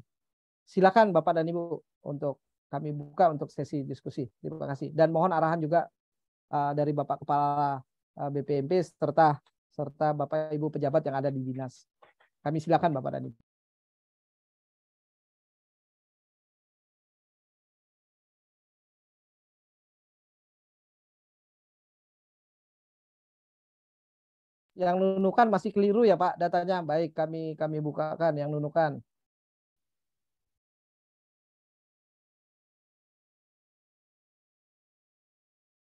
Silakan Bapak dan Ibu untuk kami buka untuk sesi diskusi. Terima kasih. Dan mohon arahan juga dari Bapak Kepala BPMP serta Bapak Ibu pejabat yang ada di dinas. Kami silakan Bapak dan Ibu. Yang nunukan masih keliru ya Pak datanya. Baik, kami bukakan yang nunukan.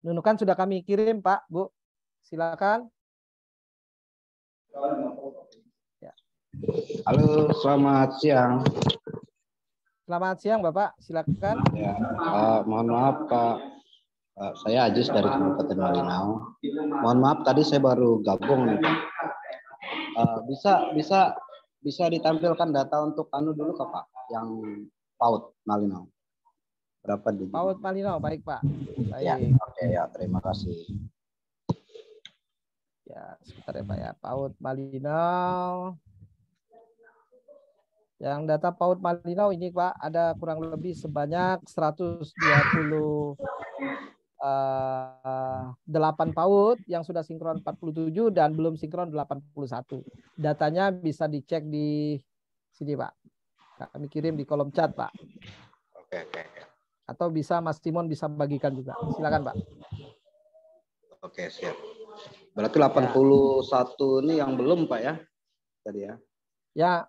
Nunukan sudah kami kirim Pak, Bu. Silakan. Ya. Halo, selamat siang. Selamat siang Bapak, silakan. Ya, mohon maaf Pak, saya Ajis dari Kabupaten Malinau. Mohon maaf tadi saya baru gabung nih Pak. Bisa ditampilkan data untuk dulu Pak, yang PAUD Malinau. Berapa di PAUD Malinau, baik Pak. Baik. Ya, oke ya, terima kasih. Ya, sebentar ya Pak ya. PAUD Malinau. Yang data PAUD Malinau ini Pak ada kurang lebih sebanyak 128 PAUD yang sudah sinkron 47 dan belum sinkron 81. Datanya bisa dicek di sini Pak. Kami kirim di kolom chat Pak. Oke. Atau bisa Mas Timon bisa bagikan juga. Silakan Pak. Oke, siap. Berarti 81 ini yang belum Pak ya? Tadi ya. Ya,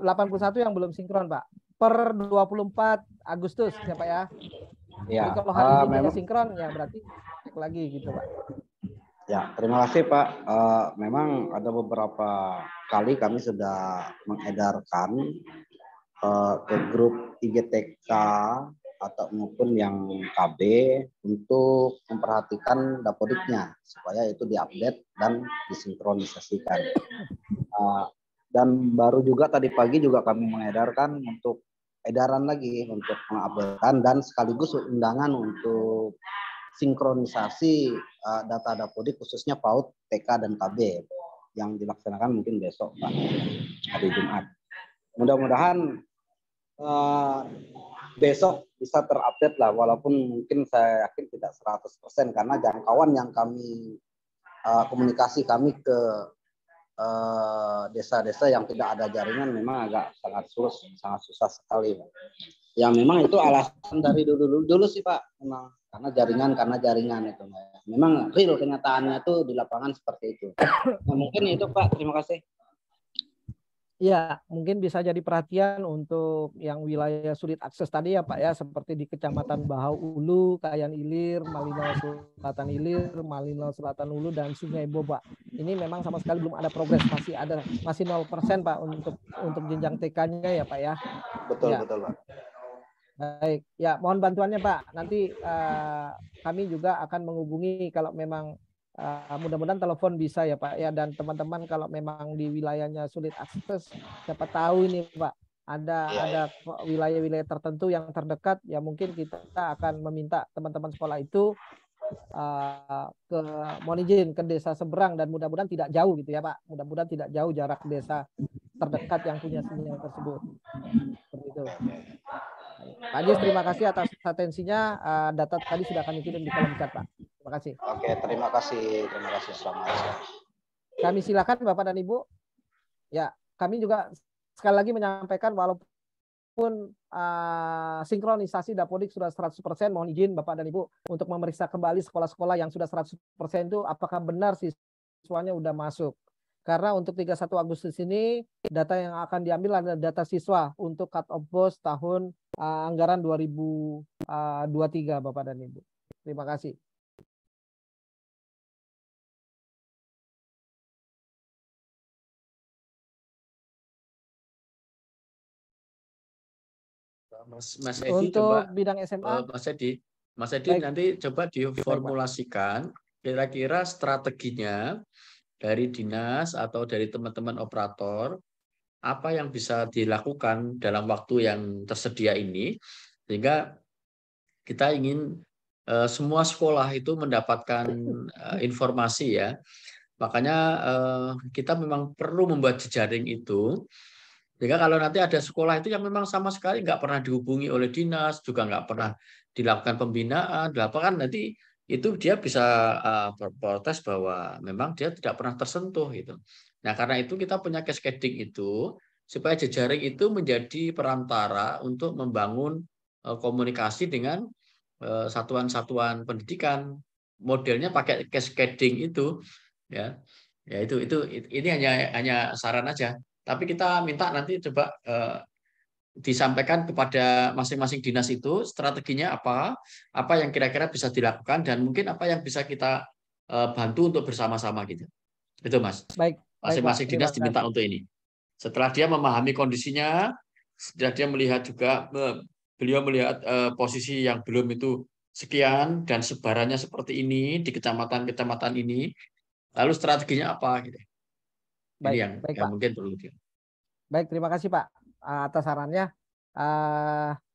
81 yang belum sinkron Pak. Per 24 Agustus ya Pak ya. Ya. Jadi kalau hari ini memang sinkron ya berarti cek lagi gitu Pak. Ya, terima kasih Pak. Memang ada beberapa kali kami sudah mengedarkan ke grup IGTK atau maupun yang KB untuk memperhatikan Dapodiknya supaya itu diupdate dan disinkronisasikan. Dan baru juga tadi pagi juga kami mengedarkan untuk edaran lagi untuk mengupdatekan dan sekaligus undangan untuk sinkronisasi data Dapodik khususnya PAUD, TK dan KB yang dilaksanakan mungkin besok Pak, hari Jumat. Mudah-mudahan besok bisa terupdate lah, walaupun mungkin saya yakin tidak 100% karena jangkauan yang kami komunikasi kami ke desa-desa yang tidak ada jaringan memang agak sangat susah sekali Pak. Ya memang itu alasan dari dulu sih Pak, memang karena jaringan itu memang real kenyataannya itu di lapangan seperti itu. Nah, mungkin itu Pak, terima kasih. Ya, mungkin bisa jadi perhatian untuk yang wilayah sulit akses tadi ya Pak ya, seperti di Kecamatan Bahau Ulu, Kayan Ilir, Malino Selatan Ilir, Malino Selatan Ulu, dan Sungai Boba. Ini memang sama sekali belum ada progres, masih 0% Pak untuk jenjang TK-nya ya Pak ya. Betul, Ya. betul Pak. Baik, ya mohon bantuannya Pak. Nanti kami juga akan menghubungi kalau memang mudah-mudahan telepon bisa ya Pak ya, dan teman-teman kalau memang di wilayahnya sulit akses, siapa tahu ini Pak ada wilayah-wilayah tertentu yang terdekat ya, mungkin kita akan meminta teman-teman sekolah itu mohon izin ke desa seberang, dan mudah-mudahan tidak jauh gitu ya Pak, mudah-mudahan tidak jauh jarak desa terdekat yang punya sinyal tersebut. Seperti itu. Pak Ajis, terima kasih atas atensinya. Data tadi sudah kami kirim di kolom chat Pak. Terima kasih. Oke, terima kasih selamat siang. Kami silakan Bapak dan Ibu. Ya, kami juga sekali lagi menyampaikan walaupun sinkronisasi Dapodik sudah 100%, mohon izin Bapak dan Ibu untuk memeriksa kembali sekolah-sekolah yang sudah 100% itu apakah benar siswanya sudah masuk. Karena untuk 31 Agustus ini data yang akan diambil adalah data siswa untuk cut off BOS tahun anggaran 2023 Bapak dan Ibu. Terima kasih. Mas Edi untuk coba bidang SMA, Mas Edi nanti coba diformulasikan kira-kira strateginya dari dinas atau dari teman-teman operator, apa yang bisa dilakukan dalam waktu yang tersedia ini, sehingga kita ingin semua sekolah itu mendapatkan informasi ya. Makanya kita memang perlu membuat jejaring itu, sehingga kalau nanti ada sekolah itu yang memang sama sekali nggak pernah dihubungi oleh dinas, juga nggak pernah dilakukan pembinaan, kan nanti itu dia bisa berprotes bahwa memang dia tidak pernah tersentuh gitu. Nah, karena itu kita punya cascading itu supaya jejaring itu menjadi perantara untuk membangun komunikasi dengan satuan-satuan pendidikan. Modelnya pakai cascading itu ya. Ya itu ini hanya saran aja. Tapi kita minta nanti coba disampaikan kepada masing-masing dinas itu strateginya apa yang kira-kira bisa dilakukan, dan mungkin apa yang bisa kita bantu untuk bersama-sama gitu. Itu Mas. Baik, masing-masing dinas diminta untuk ini. Setelah dia memahami kondisinya, setelah dia melihat juga beliau melihat posisi yang belum itu sekian dan sebarannya seperti ini di kecamatan-kecamatan ini, lalu strateginya apa gitu. Ini yang mungkin perlu. Baik, terima kasih Pak atas sarannya.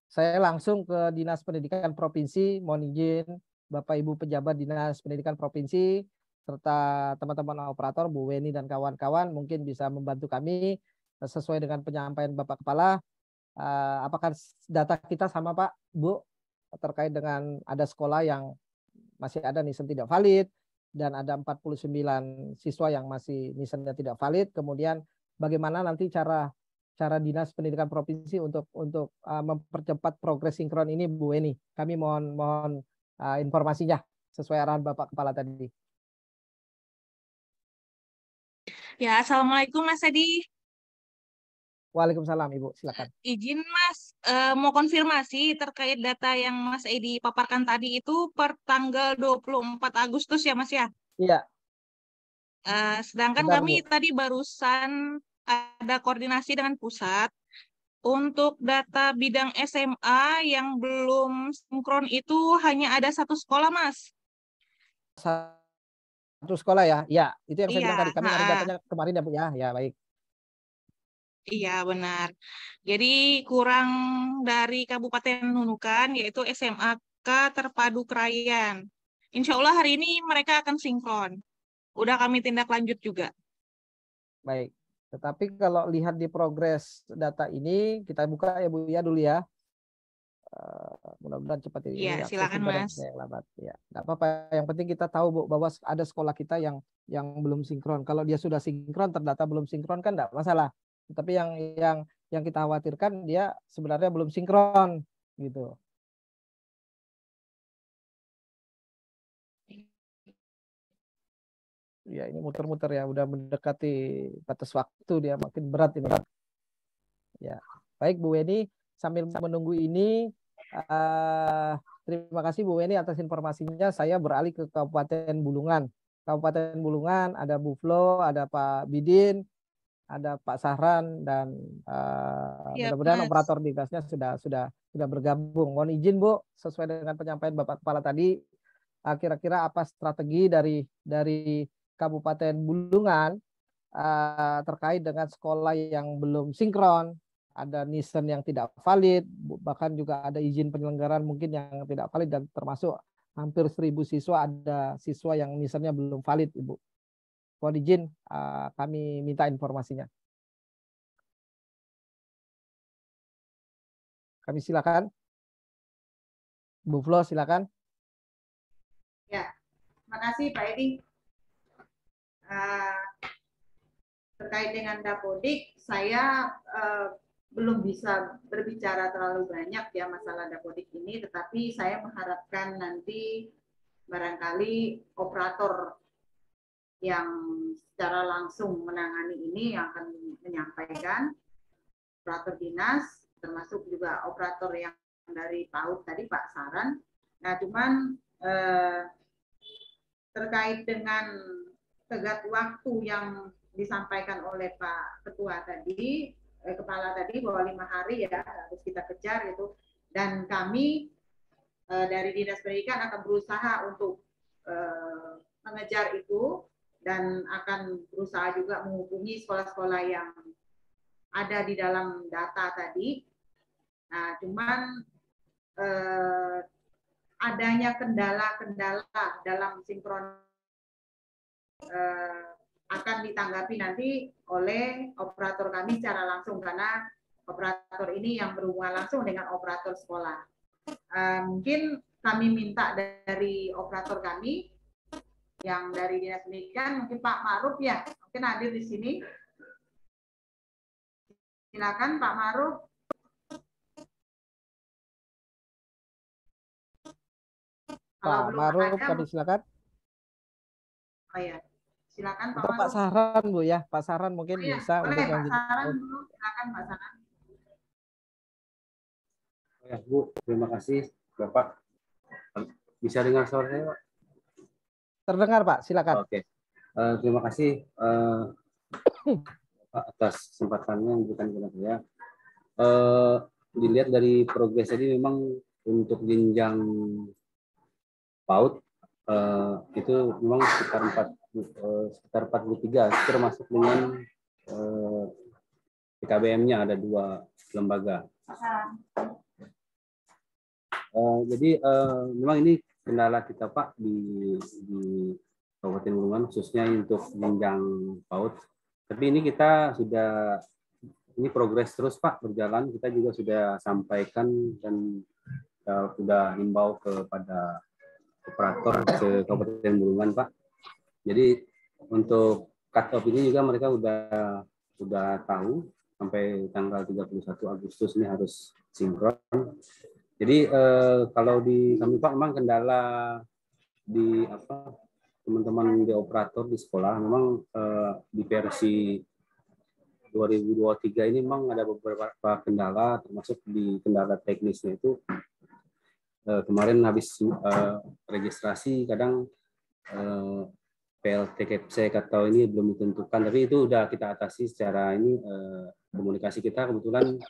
Saya langsung ke Dinas Pendidikan Provinsi, mohon izin Bapak Ibu pejabat Dinas Pendidikan Provinsi serta teman-teman operator Bu Weni dan kawan-kawan mungkin bisa membantu kami sesuai dengan penyampaian Bapak Kepala. Apakah data kita sama Pak Bu terkait dengan ada sekolah yang masih ada nisen tidak valid dan ada 49 siswa yang masih nisennya tidak valid, kemudian bagaimana nanti cara Dinas Pendidikan Provinsi untuk mempercepat progres sinkron ini Bu Weni. Kami mohon informasinya sesuai arahan Bapak Kepala tadi. Ya, Assalamualaikum Mas Edi. Waalaikumsalam Ibu, silakan. Izin Mas, mau konfirmasi terkait data yang Mas Edi paparkan tadi itu per tanggal 24 Agustus ya Mas ya? Iya. Sedangkan Benar, kami Bu. tadi barusan ada koordinasi dengan pusat. Untuk data bidang SMA yang belum sinkron itu hanya ada satu sekolah, Mas. Satu sekolah ya? Ya, itu yang saya bilang tadi. Kami nyari datanya kemarin ya Bu ya. Ya, baik. Iya, benar. Jadi kurang dari Kabupaten Nunukan, yaitu SMAK Terpadu Krayan. Insya Allah hari ini mereka akan sinkron. Udah kami tindak lanjut juga. Baik. Tetapi kalau lihat di progres data ini, kita buka ya Bu ya dulu ya. Mudah-mudahan cepat ini. Iya, silakan Mas. Ya, nggak apa-apa. Yang penting kita tahu Bu bahwa ada sekolah kita yang belum sinkron. Kalau dia sudah sinkron, terdata belum sinkron kan nggak masalah. Tapi yang kita khawatirkan dia sebenarnya belum sinkron gitu. Ya ini muter-muter ya, udah mendekati batas waktu, dia makin berat ini. Ya, baik Bu Weni, sambil menunggu ini, terima kasih Bu Weni atas informasinya. Saya beralih ke Kabupaten Bulungan. Kabupaten Bulungan ada Bu Flo, ada Pak Bidin, ada Pak Sahran, dan mudah-mudahan operator digasnya sudah bergabung. Mohon izin Bu, sesuai dengan penyampaian Bapak Kepala tadi, kira-kira apa strategi dari Kabupaten Bulungan terkait dengan sekolah yang belum sinkron, ada NISN yang tidak valid, bahkan juga ada izin penyelenggaraan mungkin yang tidak valid, dan termasuk hampir 1.000 siswa, ada siswa yang NISN-nya belum valid, Ibu. Mohon izin kami minta informasinya. Kami silakan. Bu Flo silakan. Ya, terima kasih Pak Edi. Terkait dengan Dapodik, saya belum bisa berbicara terlalu banyak ya masalah Dapodik ini, tetapi saya mengharapkan nanti barangkali operator yang secara langsung menangani ini yang akan menyampaikan, operator dinas, termasuk juga operator yang dari PAUD tadi Pak Saran. Nah, cuman terkait dengan tenggat waktu yang disampaikan oleh Pak Ketua tadi, Kepala tadi, bahwa 5 hari ya harus kita kejar itu, dan kami dari Dinas Pendidikan akan berusaha untuk mengejar itu, dan akan berusaha juga menghubungi sekolah-sekolah yang ada di dalam data tadi. Nah, cuman adanya kendala-kendala dalam sinkron akan ditanggapi nanti oleh operator kami secara langsung, karena operator ini yang berhubungan langsung dengan operator sekolah. Mungkin kami minta dari operator kami yang dari Dinas Pendidikan, mungkin Pak Ma'ruf ya, mungkin hadir di sini. Silakan Pak Ma'ruf. Pak Ma'ruf, kami silakan. Oh ya, silakan Pak Ma'ruf. Pak Saran Bu ya, Pak Saran mungkin bisa. Boleh Pak Saran dulu, silakan Pak Saran. Ya Bu, terima kasih Bapak. Bisa dengar suara saya Pak? Terdengar Pak, silakan. Oke, terima kasih Pak atas kesempatannya yang diberikan kepada saya. Dilihat dari progres tadi, memang untuk jenjang PAUD itu memang sekitar 43, itu termasuk dengan PKBM-nya ada 2 lembaga. Jadi memang ini kendala kita Pak di Kabupaten Bulungan, khususnya untuk jenjang PAUD. Tapi ini kita sudah, ini progres terus Pak, berjalan. Kita juga sudah sampaikan dan sudah himbau kepada operator ke Kabupaten Bulungan Pak. Jadi untuk cut off ini juga mereka sudah tahu sampai tanggal 31 Agustus ini harus sinkron. Jadi kalau di kami Pak, memang kendala di teman-teman di operator di sekolah, memang di versi 2023 ini memang ada beberapa kendala, termasuk di kendala teknisnya itu kemarin habis registrasi kadang PLT Capsek atau ini belum ditentukan, tapi itu udah kita atasi secara ini komunikasi kita. Kebetulan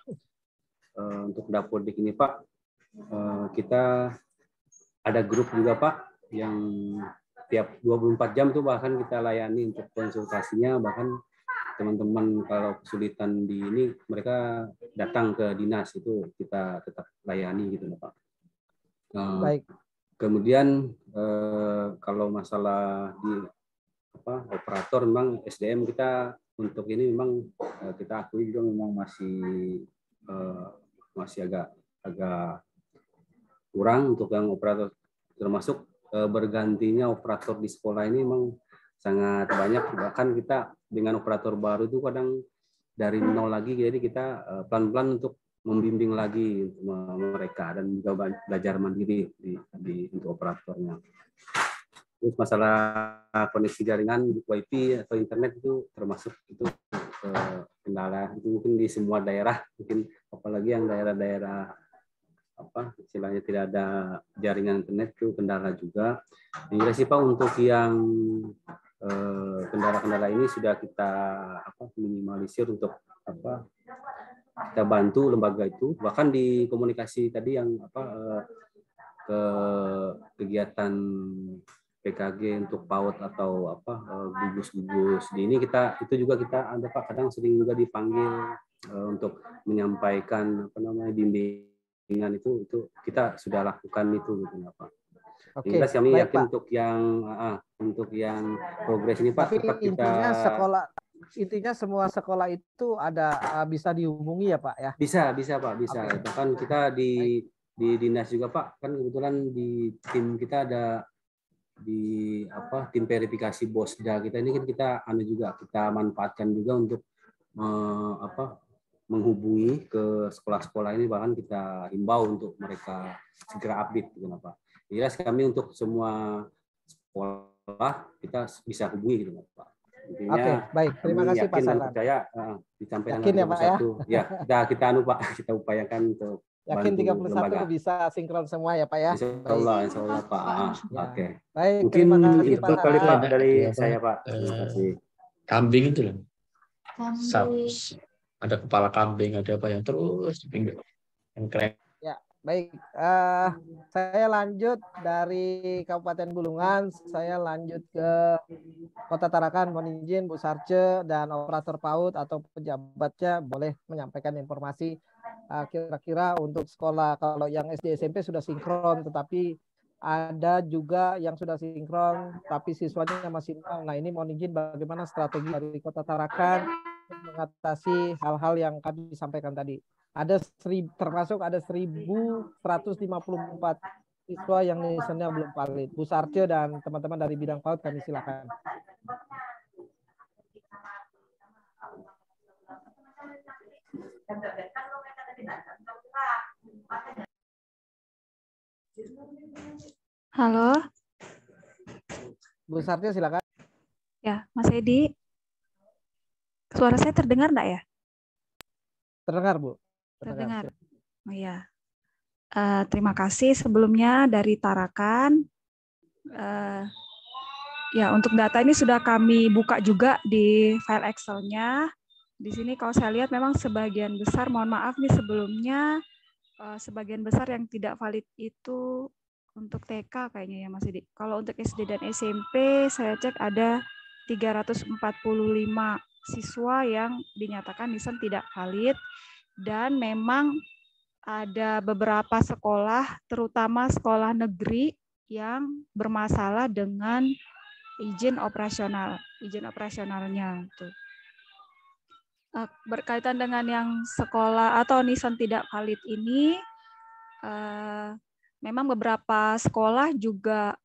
untuk Dapodik ini Pak, kita ada grup juga Pak yang tiap 24 jam tuh bahkan kita layani untuk konsultasinya, bahkan teman-teman kalau kesulitan di ini mereka datang ke dinas, itu kita tetap layani gitu Pak. Baik. Kemudian kalau masalah di operator, memang SDM kita untuk ini memang kita akui juga memang masih agak kurang untuk yang operator, termasuk bergantinya operator di sekolah ini memang sangat banyak. Bahkan kita dengan operator baru itu kadang dari nol lagi, jadi kita pelan-pelan untuk membimbing lagi mereka dan juga belajar mandiri untuk operatornya. Terus masalah koneksi jaringan WiFi atau internet itu termasuk itu kendala itu mungkin di semua daerah, mungkin apalagi yang daerah-daerah apa istilahnya tidak ada jaringan internet itu kendala juga. Yang sih Pak, untuk yang kendala-kendala ini sudah kita minimalisir untuk kita bantu lembaga itu, bahkan di komunikasi tadi yang ke kegiatan PKG untuk PAUD atau gugus-gugus di ini itu juga kita ada Pak, kadang sering juga dipanggil untuk menyampaikan bimbingan itu kita sudah lakukan itu gitu Pak. Oke, kami baik, yakin Pak. untuk yang progres ini Pak, tapi tetap kita intinya semua sekolah itu ada bisa dihubungi ya Pak ya? Bisa Pak, bisa. Okay. Bahkan kita di dinas juga Pak, kan kebetulan di tim kita ada di tim verifikasi BOSDA kita ini kan kita manfaatkan juga untuk menghubungi ke sekolah-sekolah ini, bahkan kita himbau untuk mereka segera update gitu Pak. Jelas kami untuk semua sekolah kita bisa hubungi gitu Pak. Oke, baik. Terima kasih Pak Saran. Percaya disampaikan yakin ya Pak ya? Ya, kita Pak, kita upayakan untuk yakin 31 lembaga. Bisa sinkron semua ya Pak ya? Insya Allah Pak. Oke. Baik, mungkin itu kali Pak dari saya Pak. Terima kasih. Kambing itu loh. Ada kepala kambing, ada apa yang terus di pinggir. Yang keren. Ya, baik. Saya lanjut dari Kabupaten Bulungan, saya lanjut ke Kota Tarakan. Mohon izin Bu Sarce dan operator PAUD atau pejabatnya boleh menyampaikan informasi kira-kira untuk sekolah. Kalau yang SD SMP sudah sinkron, tetapi ada juga yang sudah sinkron tapi siswanya masih nol. Nah, ini mohon izin bagaimana strategi dari Kota Tarakan mengatasi hal-hal yang kami sampaikan tadi. Termasuk ada 1.154 siswa yang nisannya belum valid. Bu Sarce dan teman-teman dari bidang PAUD kami silakan. Halo. Bu Sarce silakan. Ya, Mas Edi. Suara saya terdengar enggak ya? Terdengar, Bu. Terdengar. Oh iya. Terima kasih sebelumnya dari Tarakan. Ya, untuk data ini sudah kami buka juga di file Excel-nya. Di sini kalau saya lihat memang sebagian besar, mohon maaf nih sebelumnya, sebagian besar yang tidak valid itu untuk TK kayaknya ya Mas Edi. Kalau untuk SD dan SMP saya cek ada 345 siswa yang dinyatakan nisan tidak valid, dan memang ada beberapa sekolah, terutama sekolah negeri yang bermasalah dengan izin operasionalnya. Berkaitan dengan yang sekolah atau nisan tidak valid ini, memang beberapa sekolah juga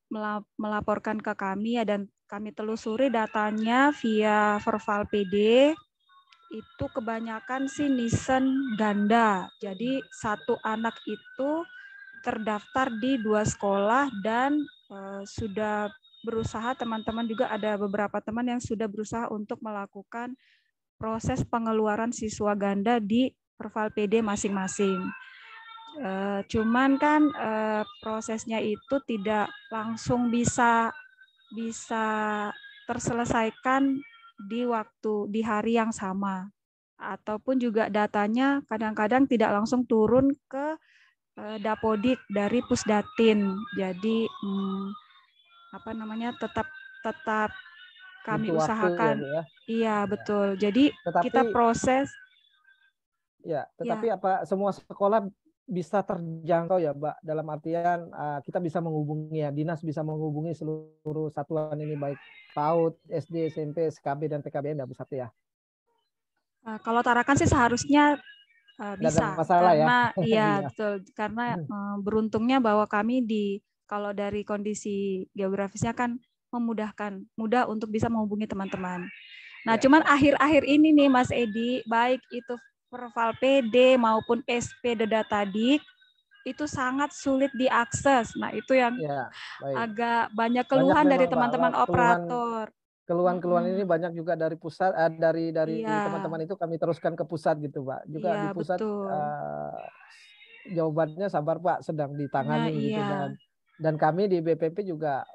melaporkan ke kami ya, dan kami telusuri datanya via Verval PD. Itu kebanyakan sih nisan ganda. Jadi satu anak itu terdaftar di 2 sekolah dan sudah berusaha, teman-teman juga ada beberapa teman yang sudah berusaha untuk melakukan proses pengeluaran siswa ganda di Verval PD masing-masing. Cuman kan prosesnya itu tidak langsung bisa terselesaikan di hari yang sama, ataupun juga datanya kadang-kadang tidak langsung turun ke Dapodik dari Pusdatin. Jadi tetap kami usahakan. Ya. Iya, betul. Jadi kita proses. Ya, tetapi apa semua sekolah bisa terjangkau ya, Mbak? Dalam artian kita bisa menghubungi ya, dinas bisa menghubungi seluruh satuan ini, baik PAUD, SD, SMP, SKB, dan PKBM ya, Bu Sarce ya? Kalau Tarakan sih seharusnya bisa, karena iya betul, karena beruntungnya bahwa kami kalau dari kondisi geografisnya kan mudah untuk bisa menghubungi teman-teman. Nah, cuman akhir-akhir ini nih Mas Edi, baik itu Verval PD maupun SP Datadik, itu sangat sulit diakses. Nah, itu yang Ya, baik. agak banyak Banyak keluhan dari memang, Pak, teman-teman keluhan operator. keluhan-keluhan ini banyak juga dari pusat, dari Iya, teman-teman itu kami teruskan ke pusat gitu, Pak. Juga di iya pusat betul. jawabannya sabar Pak, sedang Nah, ditangani gitu, iya, dan kami di BPP juga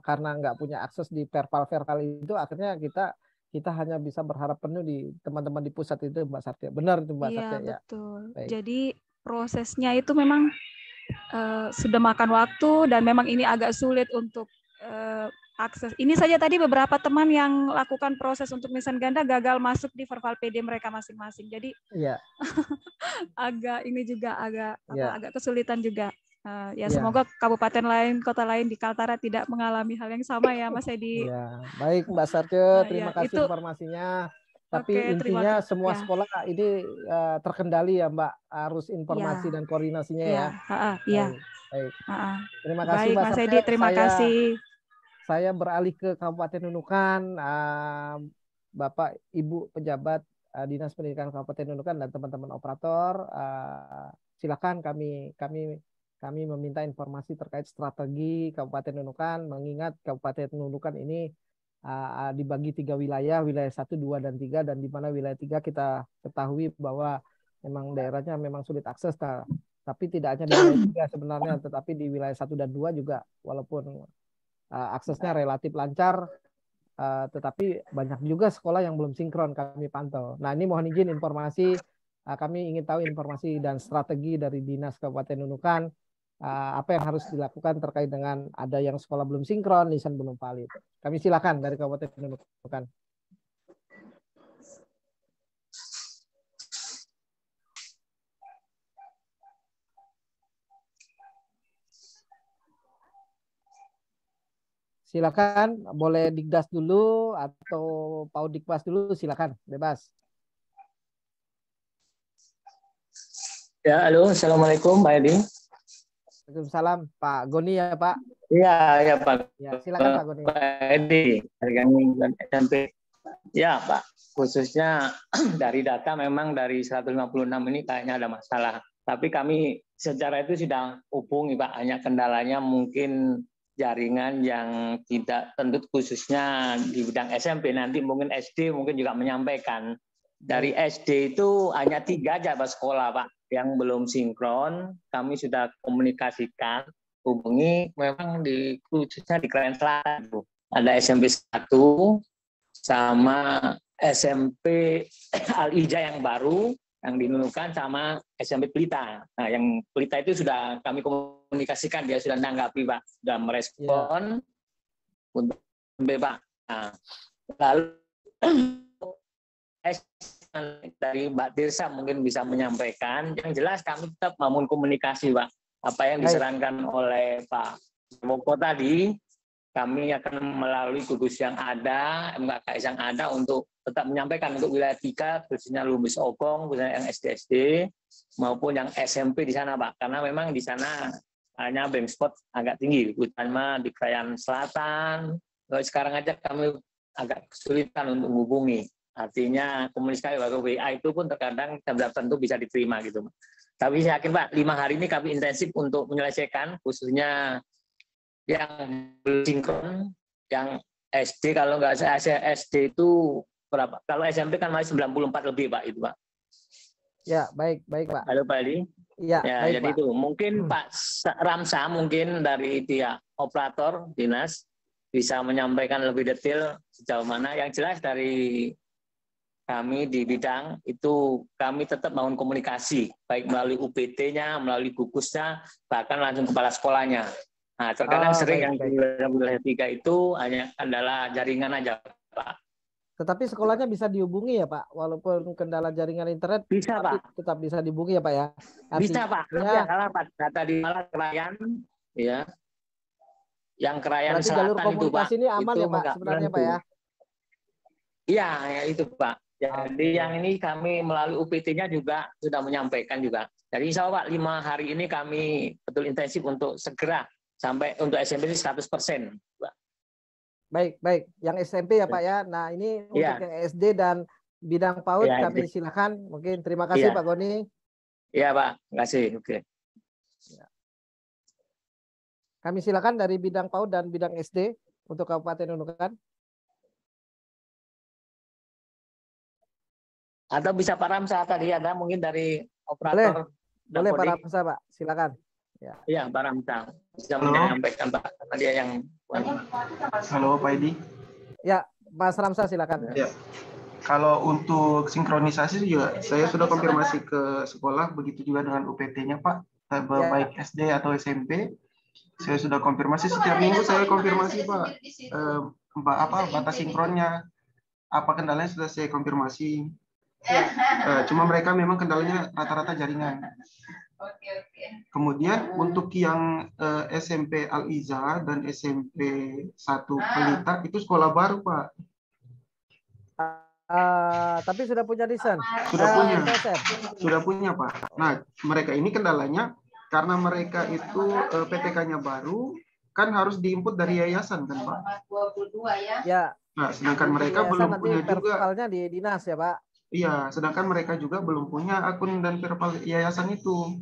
karena nggak punya akses di perpal itu, akhirnya kita hanya bisa berharap penuh di teman-teman di pusat itu, Mbak Satya. Benar itu Mbak iya Satya ya. betul. Baik. Jadi prosesnya itu memang sudah makan waktu dan memang ini agak sulit untuk akses. Ini saja tadi beberapa teman yang lakukan proses untuk nisan ganda gagal masuk di Verval PD mereka masing-masing. Jadi Iya. agak ini juga agak Iya. agak kesulitan juga. Ya Iya. semoga kabupaten lain, kota lain di Kaltara tidak mengalami hal yang sama ya Mas Edi. Ya, baik Mbak Sarce, terima ya, kasih itu informasinya. Tapi oke, terima intinya kasih. semua Ya. sekolah ini terkendali ya Mbak, arus informasi Ya. dan koordinasinya Ya, ya. iya. Baik. Terima kasih Baik Mbak Mas Sarce. Edi, terima kasih. Saya beralih ke Kabupaten Nunukan, Bapak Ibu pejabat Dinas Pendidikan Kabupaten Nunukan dan teman-teman operator, silakan kami meminta informasi terkait strategi Kabupaten Nunukan, mengingat Kabupaten Nunukan ini dibagi 3 wilayah 1, 2, dan 3, dan di mana wilayah 3 kita ketahui bahwa memang daerahnya memang sulit akses, tapi tidak hanya di wilayah 3 sebenarnya, tetapi di wilayah 1 dan 2 juga walaupun aksesnya relatif lancar, tetapi banyak juga sekolah yang belum sinkron kami pantau. Nah, ini mohon izin informasi, kami ingin tahu informasi dan strategi dari Dinas Kabupaten Nunukan, apa yang harus dilakukan terkait dengan ada yang sekolah belum sinkron, nisan belum valid. Kami silakan dari Kabupaten Nunukan. Silakan, boleh Digdas dulu atau Paudikmas dulu, silakan, bebas. Ya, halo, assalamualkum Pak Edi. Waalaikumsalam, Pak Goni ya Pak. Iya, ya Pak. Ya, silakan Pak Goni. Pak Edi, dari kami SMP. Ya Pak, khususnya dari data memang dari 156 ini kayaknya ada masalah. Tapi kami secara itu sudah hubungi Pak, hanya kendalanya mungkin jaringan yang tidak tentu, khususnya di bidang SMP. Nanti mungkin SD mungkin juga menyampaikan. Dari SD itu hanya 3 aja Pak sekolah Pak yang belum sinkron. Kami sudah komunikasikan, hubungi, memang di khususnya di Krayan Selatan Bu. Ada SMP 1 sama SMP Al-Ija yang baru yang dinunukan, sama SMP Pelita. Nah, yang Pelita itu sudah kami komunikasikan, dia sudah menanggapi Pak, sudah merespon untuk Pak. Nah, lalu dari Mbak Tirsa mungkin bisa menyampaikan. Yang jelas kami tetap membangun komunikasi Pak. Apa yang disarankan oleh Pak Moko tadi, kami akan melalui gugus yang ada, MKKS yang ada untuk tetap menyampaikan untuk wilayah 3, khususnya Lumbus Ogong, khususnya yang SD-SD, maupun yang SMP di sana Pak. Karena memang di sana hanya blank spot agak tinggi, terutama di Krayan Selatan. Sekarang aja kami agak kesulitan untuk menghubungi. Artinya komunikasi lewat WA itu pun terkadang jam tertentu bisa diterima gitu. Tapi saya yakin Pak, 5 hari ini kami intensif untuk menyelesaikan, khususnya yang belum sinkron, yang SD kalau nggak saya SD itu berapa? Kalau SMP kan masih 94 lebih Pak itu Pak. Ya, baik Pak. Halo Pak Edi. Ya, ya baik, jadi Pak. itu mungkin Pak Ramsa mungkin dari pihak operator dinas bisa menyampaikan lebih detail sejauh mana. Yang jelas dari kami di bidang itu kami tetap bangun komunikasi baik melalui UPT-nya, melalui gugusnya, bahkan langsung kepala sekolahnya. Nah, terkadang sering yang di wilayah 3 itu hanya kendala jaringan aja, Pak. Tetapi sekolahnya bisa dihubungi ya, Pak, walaupun kendala jaringan internet. Bisa, Pak. Tetap bisa dihubungi ya, Pak ya. Artinya, bisa, Pak. Ya, salah Pak. Data di Malang Krayan, ya. Yang Krayan berarti Selatan jalur komunikasi itu, Pak. ini aman itu ya, Pak, sebenarnya, Pak ya. Iya, ya itu, Pak. Jadi yang ini kami melalui UPT-nya juga sudah menyampaikan juga. Jadi insya Allah Pak, 5 hari ini kami betul intensif untuk segera sampai untuk SMP ini 100%. Pak. Baik. Yang SMP ya Pak ya. Nah ini untuk yang SD dan bidang PAUD kami silakan. Mungkin terima kasih Pak Goni. Iya Pak, terima kasih. Oke. Kami silakan dari bidang PAUD dan bidang SD untuk Kabupaten Nunukan. Atau bisa Pak Ramsa tadi ada mungkin dari operator. Boleh Pak Ramsa, Pak. Silakan. Ya. Iya, Pak Ramsa bisa menyampaikan Pak. Tadi yang Halo Pak Edi. Ya, Mas Ramsa silakan. Ya. Kalau untuk sinkronisasi juga saya sudah konfirmasi ke sekolah, begitu juga dengan UPT-nya Pak, baik SD atau SMP. Saya sudah konfirmasi setiap minggu, saya konfirmasi Pak batas sinkronnya, apa kendalanya sudah saya konfirmasi. Cuma mereka memang kendalanya rata-rata jaringan. Kemudian untuk yang SMP Al-Iza dan SMP 1 Pelita itu sekolah baru Pak. Tapi sudah punya desain? Sudah punya Pak. Nah mereka ini kendalanya karena mereka itu PTK-nya baru, kan harus diinput dari yayasan kan Pak? 22 ya. Ya. Nah sedangkan mereka belum punya juga. Di dinas ya Pak? Iya, sedangkan mereka juga belum punya akun dan perpal yayasan itu.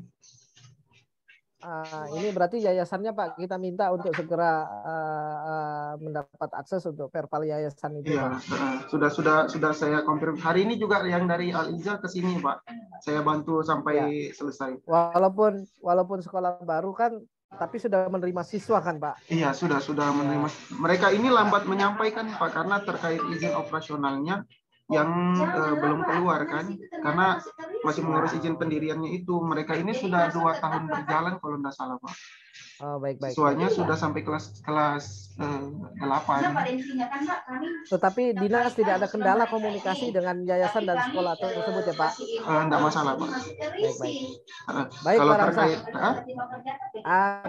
Ini berarti yayasannya Pak, kita minta untuk segera mendapat akses untuk perpal yayasan itu. Iya, sudah saya konfirmasi. Hari ini juga yang dari Al-Iza ke sini Pak. Saya bantu sampai selesai. Walaupun sekolah baru kan, tapi sudah menerima siswa kan Pak? Iya, sudah menerima. Mereka ini lambat menyampaikan Pak karena terkait izin operasionalnya yang belum keluar kan, karena masih mengurus izin pendiriannya itu. Mereka ini sudah 2 tahun berjalan kalau tidak salah Pak. Oh, baik. Siswanya sudah sampai kelas 8. Tetapi dinas tidak ada kendala komunikasi dengan yayasan dan sekolah tersebut ya Pak? Tidak masalah Pak. Baik kalau Pak Ramsa.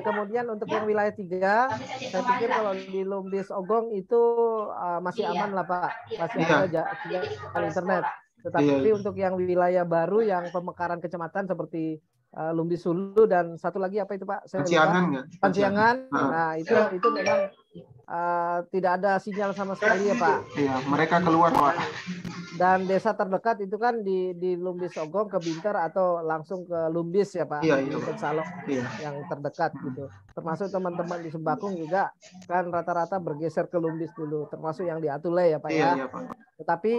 Kemudian untuk yang wilayah 3, saya pikir kalau di Lumbis Ogong itu masih aman lah Pak, masih ada internet. Tetapi untuk yang wilayah baru yang pemekaran kecamatan seperti Lumbis Hulu dan satu lagi apa itu Pak? Panciangan. Nah itu memang tidak ada sinyal sama sekali ya Pak. Iya, mereka keluar Pak. Dan desa terdekat itu kan di Lumbis Ogong ke Binter atau langsung ke Lumbis ya Pak. Iya. Salong yang terdekat gitu. Termasuk teman-teman di Sembakung juga kan rata-rata bergeser ke Lumbis dulu. Termasuk yang di Atule ya Pak ya. Iya Pak. Tetapi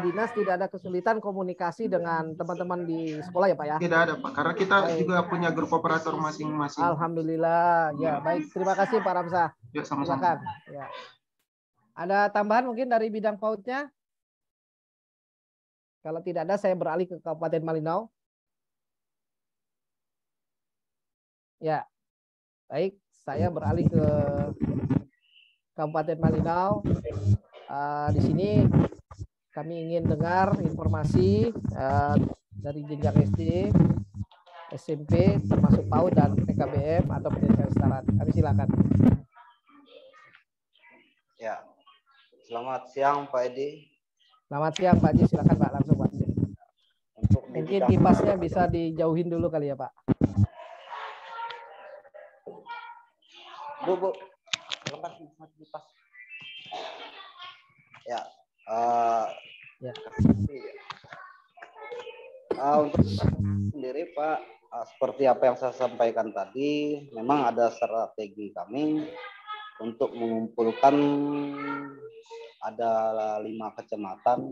dinas tidak ada kesulitan komunikasi dengan teman-teman di sekolah ya Pak ya? Tidak ada Pak, karena kita juga punya grup operator masing-masing. Alhamdulillah. Ya baik, terima kasih Pak Ramsa. Ya, sama-sama. Ya. Ada tambahan mungkin dari bidang PAUD-nya? Kalau tidak ada, saya beralih ke Kabupaten Malinau. Ya, baik. Saya beralih ke Kabupaten Malinau. Di sini kami ingin dengar informasi dari jenjang SD, SMP, termasuk PAUD dan PKBM atau pendidikan setara. Kami silakan. Ya, selamat siang Pak Edi. Selamat siang Pak Haji, silakan Pak, langsung Pak. Mungkin kipasnya bisa dijauhin dulu kali ya Pak. Bu, lepas kipas. Ya, untuk sendiri Pak, seperti apa yang saya sampaikan tadi, memang ada strategi kami untuk mengumpulkan ada 5 kecamatan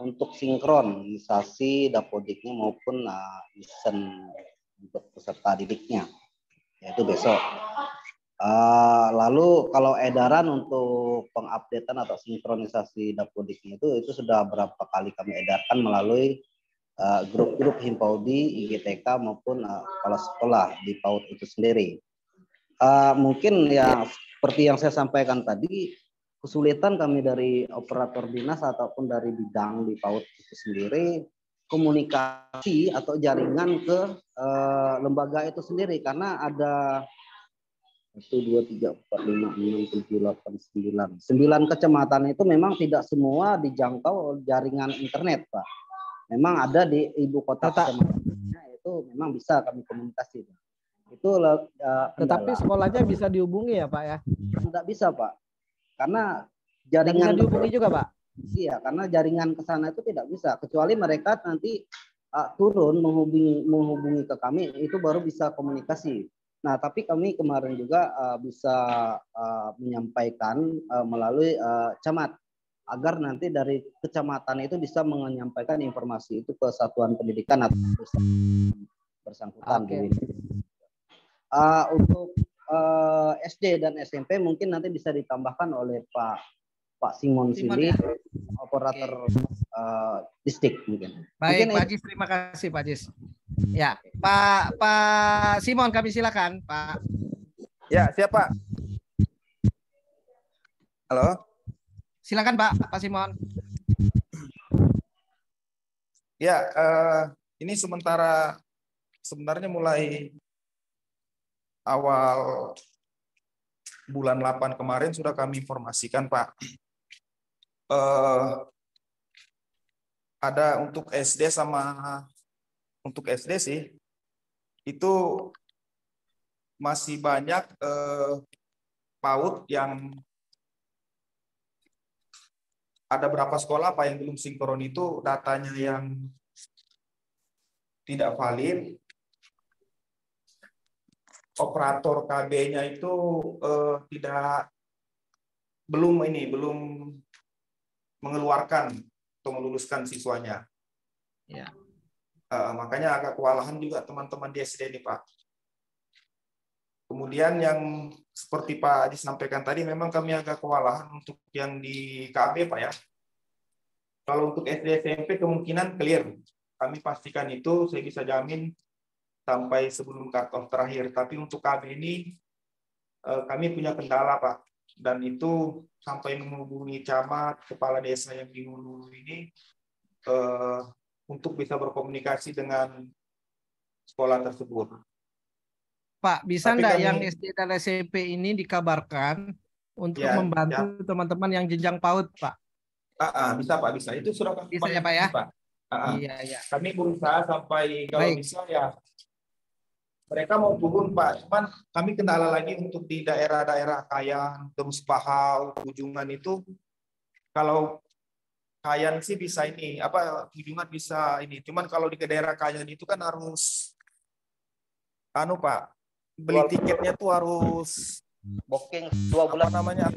untuk sinkronisasi dapodiknya maupun desain untuk peserta didiknya, yaitu besok. Lalu kalau edaran untuk pengupdatean atau sinkronisasi dapodiknya itu sudah berapa kali kami edarkan melalui grup-grup Himpaudi, IGTK maupun kepala sekolah di PAUD itu sendiri. Mungkin ya seperti yang saya sampaikan tadi, kesulitan kami dari operator dinas ataupun dari bidang di PAUD itu sendiri komunikasi atau jaringan ke lembaga itu sendiri, karena ada 1, 2, 3, 4, 5, 6, 7, 8, 9 kecamatan itu memang tidak semua dijangkau jaringan internet Pak. Memang ada di ibu kota kecamatannya itu memang bisa kami komunikasi. Itu tetapi sekolahnya bisa dihubungi ya Pak ya? Tidak bisa Pak, karena jaringan bisa dihubungi juga Pak. Iya, karena jaringan ke sana itu tidak bisa, kecuali mereka nanti turun menghubungi ke kami, itu baru bisa komunikasi. Nah, tapi kami kemarin juga bisa menyampaikan melalui camat agar nanti dari kecamatan itu bisa menyampaikan informasi itu ke satuan pendidikan atau bersangkutan. Oke. Untuk SD dan SMP mungkin nanti bisa ditambahkan oleh Pak Simon sini, ya? operator distrik mungkin. Baik, mungkin Pak Jis, terima kasih Pak Jis. Ya, Pak Simon, kami silakan, Pak. Ya, siapa? Halo. Silakan Pak Simon. Ya, ini sebenarnya mulai awal bulan 8 kemarin sudah kami informasikan, Pak. Ada untuk SD untuk SD sih, itu masih banyak PAUD yang ada berapa sekolah Pak yang belum sinkron, itu datanya yang tidak valid. Operator KB-nya itu belum mengeluarkan atau meluluskan siswanya. Ya. Makanya agak kewalahan juga teman-teman di SD ini, Pak. Kemudian yang seperti Pak disampaikan tadi, memang kami agak kewalahan untuk yang di KB, Pak ya. Kalau untuk SD SMP kemungkinan clear. Kami pastikan itu, saya bisa jamin sampai sebelum cut-off terakhir. Tapi untuk KB ini kami punya kendala, Pak. Dan itu sampai menghubungi camat, kepala desa yang di Hulu ini untuk bisa berkomunikasi dengan sekolah tersebut. Pak, bisa enggak yang SD dan SMP ini dikabarkan untuk membantu teman-teman yang jenjang PAUD, Pak? Bisa, Pak, bisa. Itu sudah kami bisa ya, Pak ya? Pak. Iya. Kami berusaha sampai kalau bisa ya mereka mau turun, Pak. Cuman kami kendala lagi untuk di daerah-daerah Kayan, terus Pahau, Ujungan itu. Kalau Kayan sih bisa Ujungan bisa ini. Cuman kalau di daerah Kayan itu kan harus Pak, beli tiketnya tuh harus booking 2 bulan namanya,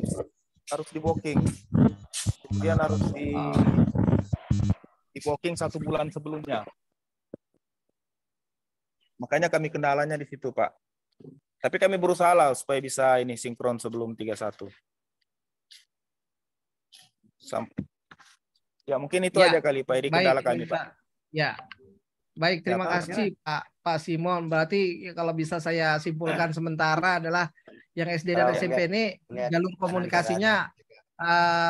harus di booking. Kemudian harus di booking 1 bulan sebelumnya. Makanya kami kendalanya di situ, Pak. Tapi kami berusaha lah supaya bisa ini sinkron sebelum 31. Ya, mungkin itu aja kali Pak, ini kendala kami, Pak. Ya. Baik, terima kasih Pak Simon. Berarti kalau bisa saya simpulkan sementara adalah yang SD dan SMP ini jalur komunikasinya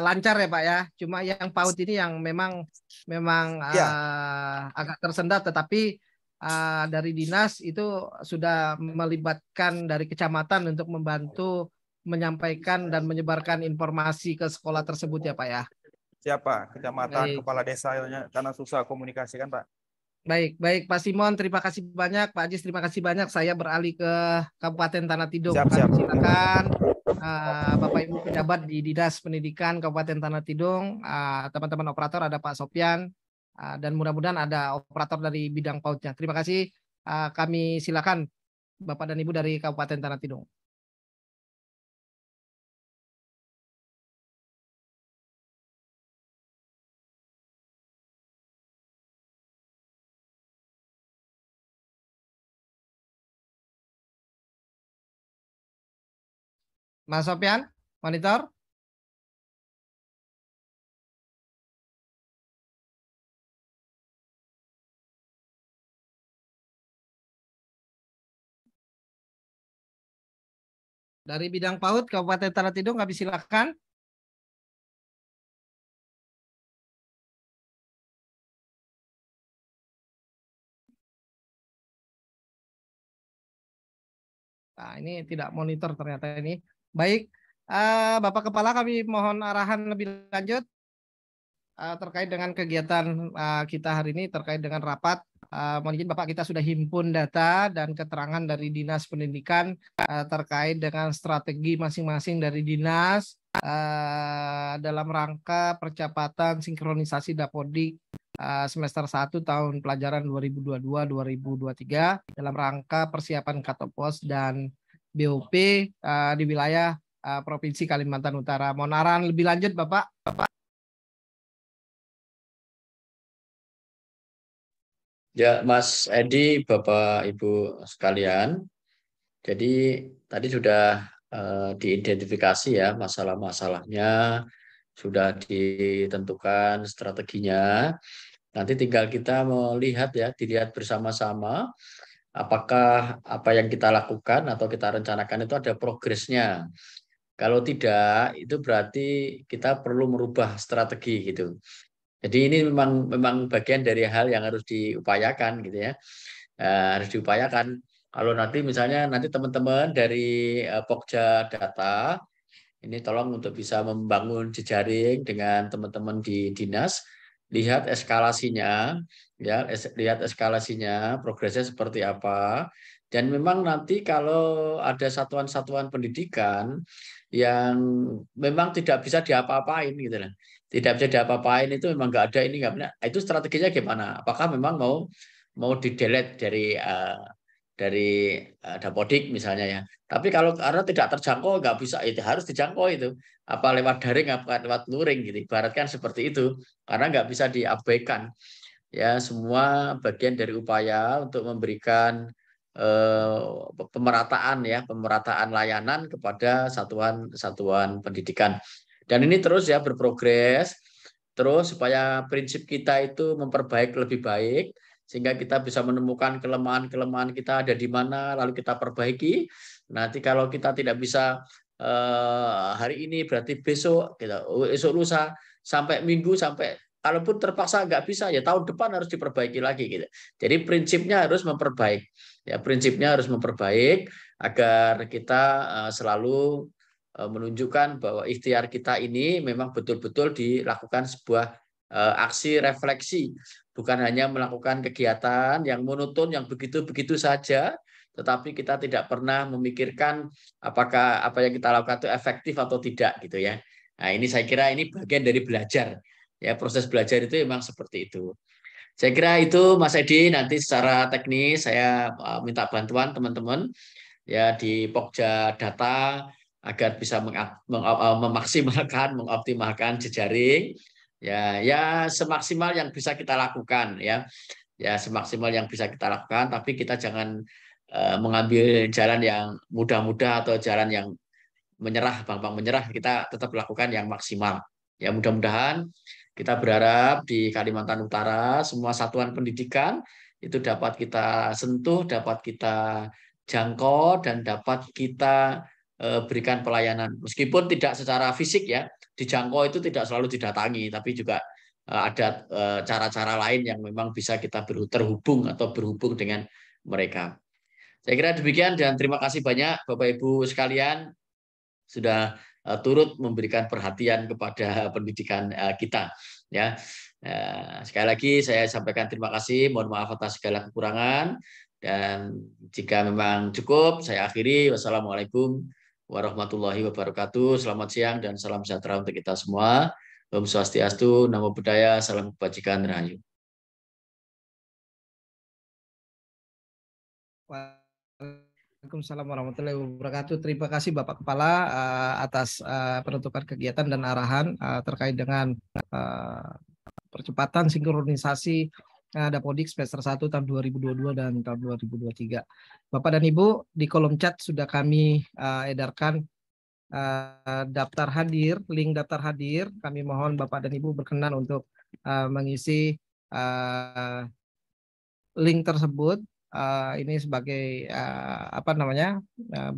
lancar ya Pak ya. Cuma yang PAUD ini yang memang agak tersendat, tetapi dari dinas itu sudah melibatkan dari kecamatan untuk membantu menyampaikan dan menyebarkan informasi ke sekolah tersebut ya Pak ya. Siapa? Kecamatan, kepala desanya, karena susah komunikasi kan Pak. Baik Pak Simon, terima kasih banyak. Pak Ajis, terima kasih banyak. Saya beralih ke Kabupaten Tanah Tidung. Siap. Silakan Bapak Ibu pejabat di Dinas Pendidikan Kabupaten Tanah Tidung, teman-teman operator, ada Pak Sopyan, dan mudah-mudahan ada operator dari bidang PAUD-nya. Terima kasih. Kami silakan Bapak dan Ibu dari Kabupaten Tanah Tidung. Mas Sopyan, monitor. Dari bidang PAUD Kabupaten Tanah Tidung, kami silakan. Nah, ini tidak monitor ternyata ini. Baik, Bapak Kepala, kami mohon arahan lebih lanjut terkait dengan kegiatan kita hari ini, terkait dengan rapat. Mohon izin Bapak, kita sudah himpun data dan keterangan dari Dinas Pendidikan terkait dengan strategi masing-masing dari dinas dalam rangka percepatan sinkronisasi Dapodik semester 1 tahun pelajaran 2022-2023 dalam rangka persiapan Katopos dan BOP di wilayah Provinsi Kalimantan Utara. Mohon arahan lebih lanjut, Bapak. Ya, Mas Edi, Bapak Ibu sekalian. Jadi tadi sudah diidentifikasi ya masalah-masalahnya, sudah ditentukan strateginya. Nanti tinggal kita melihat ya, dilihat bersama-sama apakah apa yang kita lakukan atau kita rencanakan itu ada progresnya. Kalau tidak, itu berarti kita perlu merubah strategi gitu. Jadi ini memang bagian dari hal yang harus diupayakan gitu ya. Harus diupayakan. Kalau nanti misalnya nanti teman-teman dari Pokja Data ini tolong untuk bisa membangun jejaring dengan teman-teman di dinas, lihat eskalasinya, ya, lihat eskalasinya, progresnya seperti apa. Dan memang nanti kalau ada satuan-satuan pendidikan yang memang tidak bisa diapa-apain gitu lah, tidak bisa diapa-apain itu memang nggak ada ini nggak benar. Itu strateginya gimana? Apakah memang mau di-delete dari Dapodik misalnya ya. Tapi kalau karena tidak terjangkau nggak bisa, itu harus dijangkau itu. Apa lewat daring, apa lewat luring gitu. Ibaratkan seperti itu. Karena nggak bisa diabaikan. Ya, semua bagian dari upaya untuk memberikan pemerataan ya, pemerataan layanan kepada satuan-satuan pendidikan. Dan ini terus ya berprogres, terus supaya prinsip kita itu memperbaik lebih baik, sehingga kita bisa menemukan kelemahan-kelemahan kita ada di mana, lalu kita perbaiki. Nanti kalau kita tidak bisa hari ini, berarti besok, esok lusa, sampai minggu, sampai kalaupun terpaksa nggak bisa, ya tahun depan harus diperbaiki lagi gitu. Jadi prinsipnya harus memperbaik. Ya, prinsipnya harus memperbaik agar kita selalu menunjukkan bahwa ikhtiar kita ini memang betul-betul dilakukan sebuah aksi refleksi, bukan hanya melakukan kegiatan yang monoton, yang begitu-begitu saja, tetapi kita tidak pernah memikirkan apakah apa yang kita lakukan itu efektif atau tidak gitu ya. Nah, ini saya kira ini bagian dari belajar. Ya, proses belajar itu memang seperti itu. Saya kira itu Mas Edi, nanti secara teknis saya minta bantuan teman-teman ya di Pokja Data agar bisa memaksimalkan, mengoptimalkan jejaring ya semaksimal yang bisa kita lakukan ya semaksimal yang bisa kita lakukan, tapi kita jangan mengambil jalan yang mudah-mudah atau jalan yang menyerah, gampang menyerah. Kita tetap lakukan yang maksimal ya. Mudah-mudahan kita berharap di Kalimantan Utara semua satuan pendidikan itu dapat kita sentuh, dapat kita jangkau, dan dapat kita berikan pelayanan. Meskipun tidak secara fisik ya, dijangkau itu tidak selalu didatangi, tapi juga ada cara-cara lain yang memang bisa kita terhubung atau berhubung dengan mereka. Saya kira demikian, dan terima kasih banyak Bapak Ibu sekalian sudah turut memberikan perhatian kepada pendidikan kita ya. Sekali lagi saya sampaikan terima kasih, mohon maaf atas segala kekurangan, dan jika memang cukup saya akhiri. Wassalamualaikum warahmatullahi wabarakatuh. Selamat siang dan salam sejahtera untuk kita semua. Om Swastiastu, Namo Buddhaya, salam kebajikan, rahayu. Waalaikumsalam warahmatullahi wabarakatuh. Terima kasih Bapak Kepala atas penutupan kegiatan dan arahan terkait dengan percepatan sinkronisasi Dapodik semester 1 tahun 2022 dan tahun 2023. Bapak dan Ibu, di kolom chat sudah kami edarkan daftar hadir, link daftar hadir. Kami mohon Bapak dan Ibu berkenan untuk mengisi link tersebut. Ini sebagai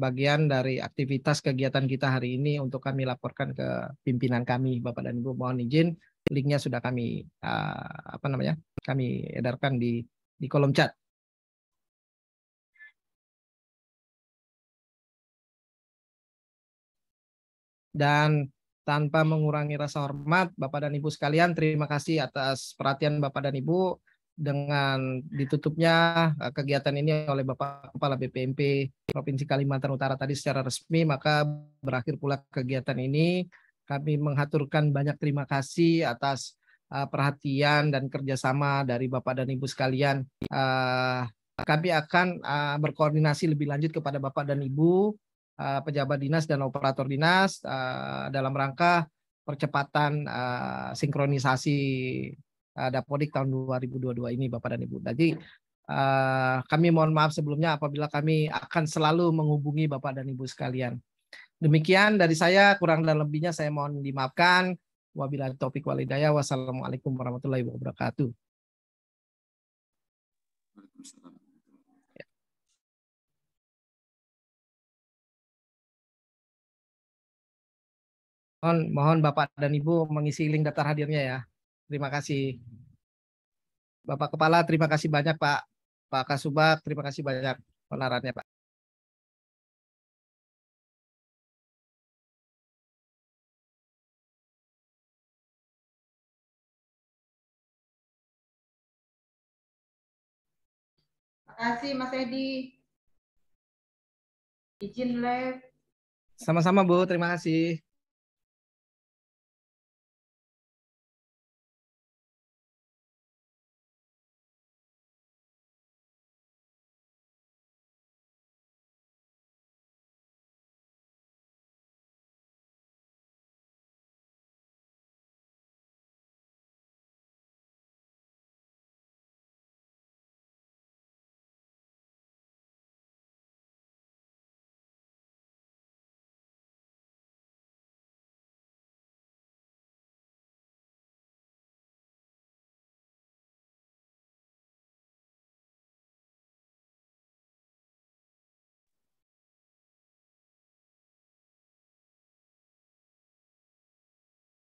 bagian dari aktivitas kegiatan kita hari ini untuk kami laporkan ke pimpinan kami. Bapak dan Ibu mohon izin, linknya sudah kami kami edarkan di kolom chat. Dan tanpa mengurangi rasa hormat Bapak dan Ibu sekalian, terima kasih atas perhatian Bapak dan Ibu. Dengan ditutupnya kegiatan ini oleh Bapak Kepala BPMP Provinsi Kalimantan Utara tadi secara resmi, maka berakhir pula kegiatan ini. Kami menghaturkan banyak terima kasih atas perhatian dan kerjasama dari Bapak dan Ibu sekalian. Kami akan berkoordinasi lebih lanjut kepada Bapak dan Ibu, pejabat dinas dan operator dinas dalam rangka percepatan sinkronisasi Dapodik tahun 2022 ini, Bapak dan Ibu. Jadi kami mohon maaf sebelumnya apabila kami akan selalu menghubungi Bapak dan Ibu sekalian. Demikian dari saya, kurang dan lebihnya saya mohon dimaafkan. Wabillahi taufiq wal hidayah. Wassalamualaikum warahmatullahi wabarakatuh. Mohon Bapak dan Ibu mengisi link daftar hadirnya ya. Terima kasih. Bapak Kepala, terima kasih banyak Pak. Pak Kasubag, terima kasih banyak penarannya Pak. Terima kasih Mas Edi. Izin live. Sama-sama Bu, terima kasih.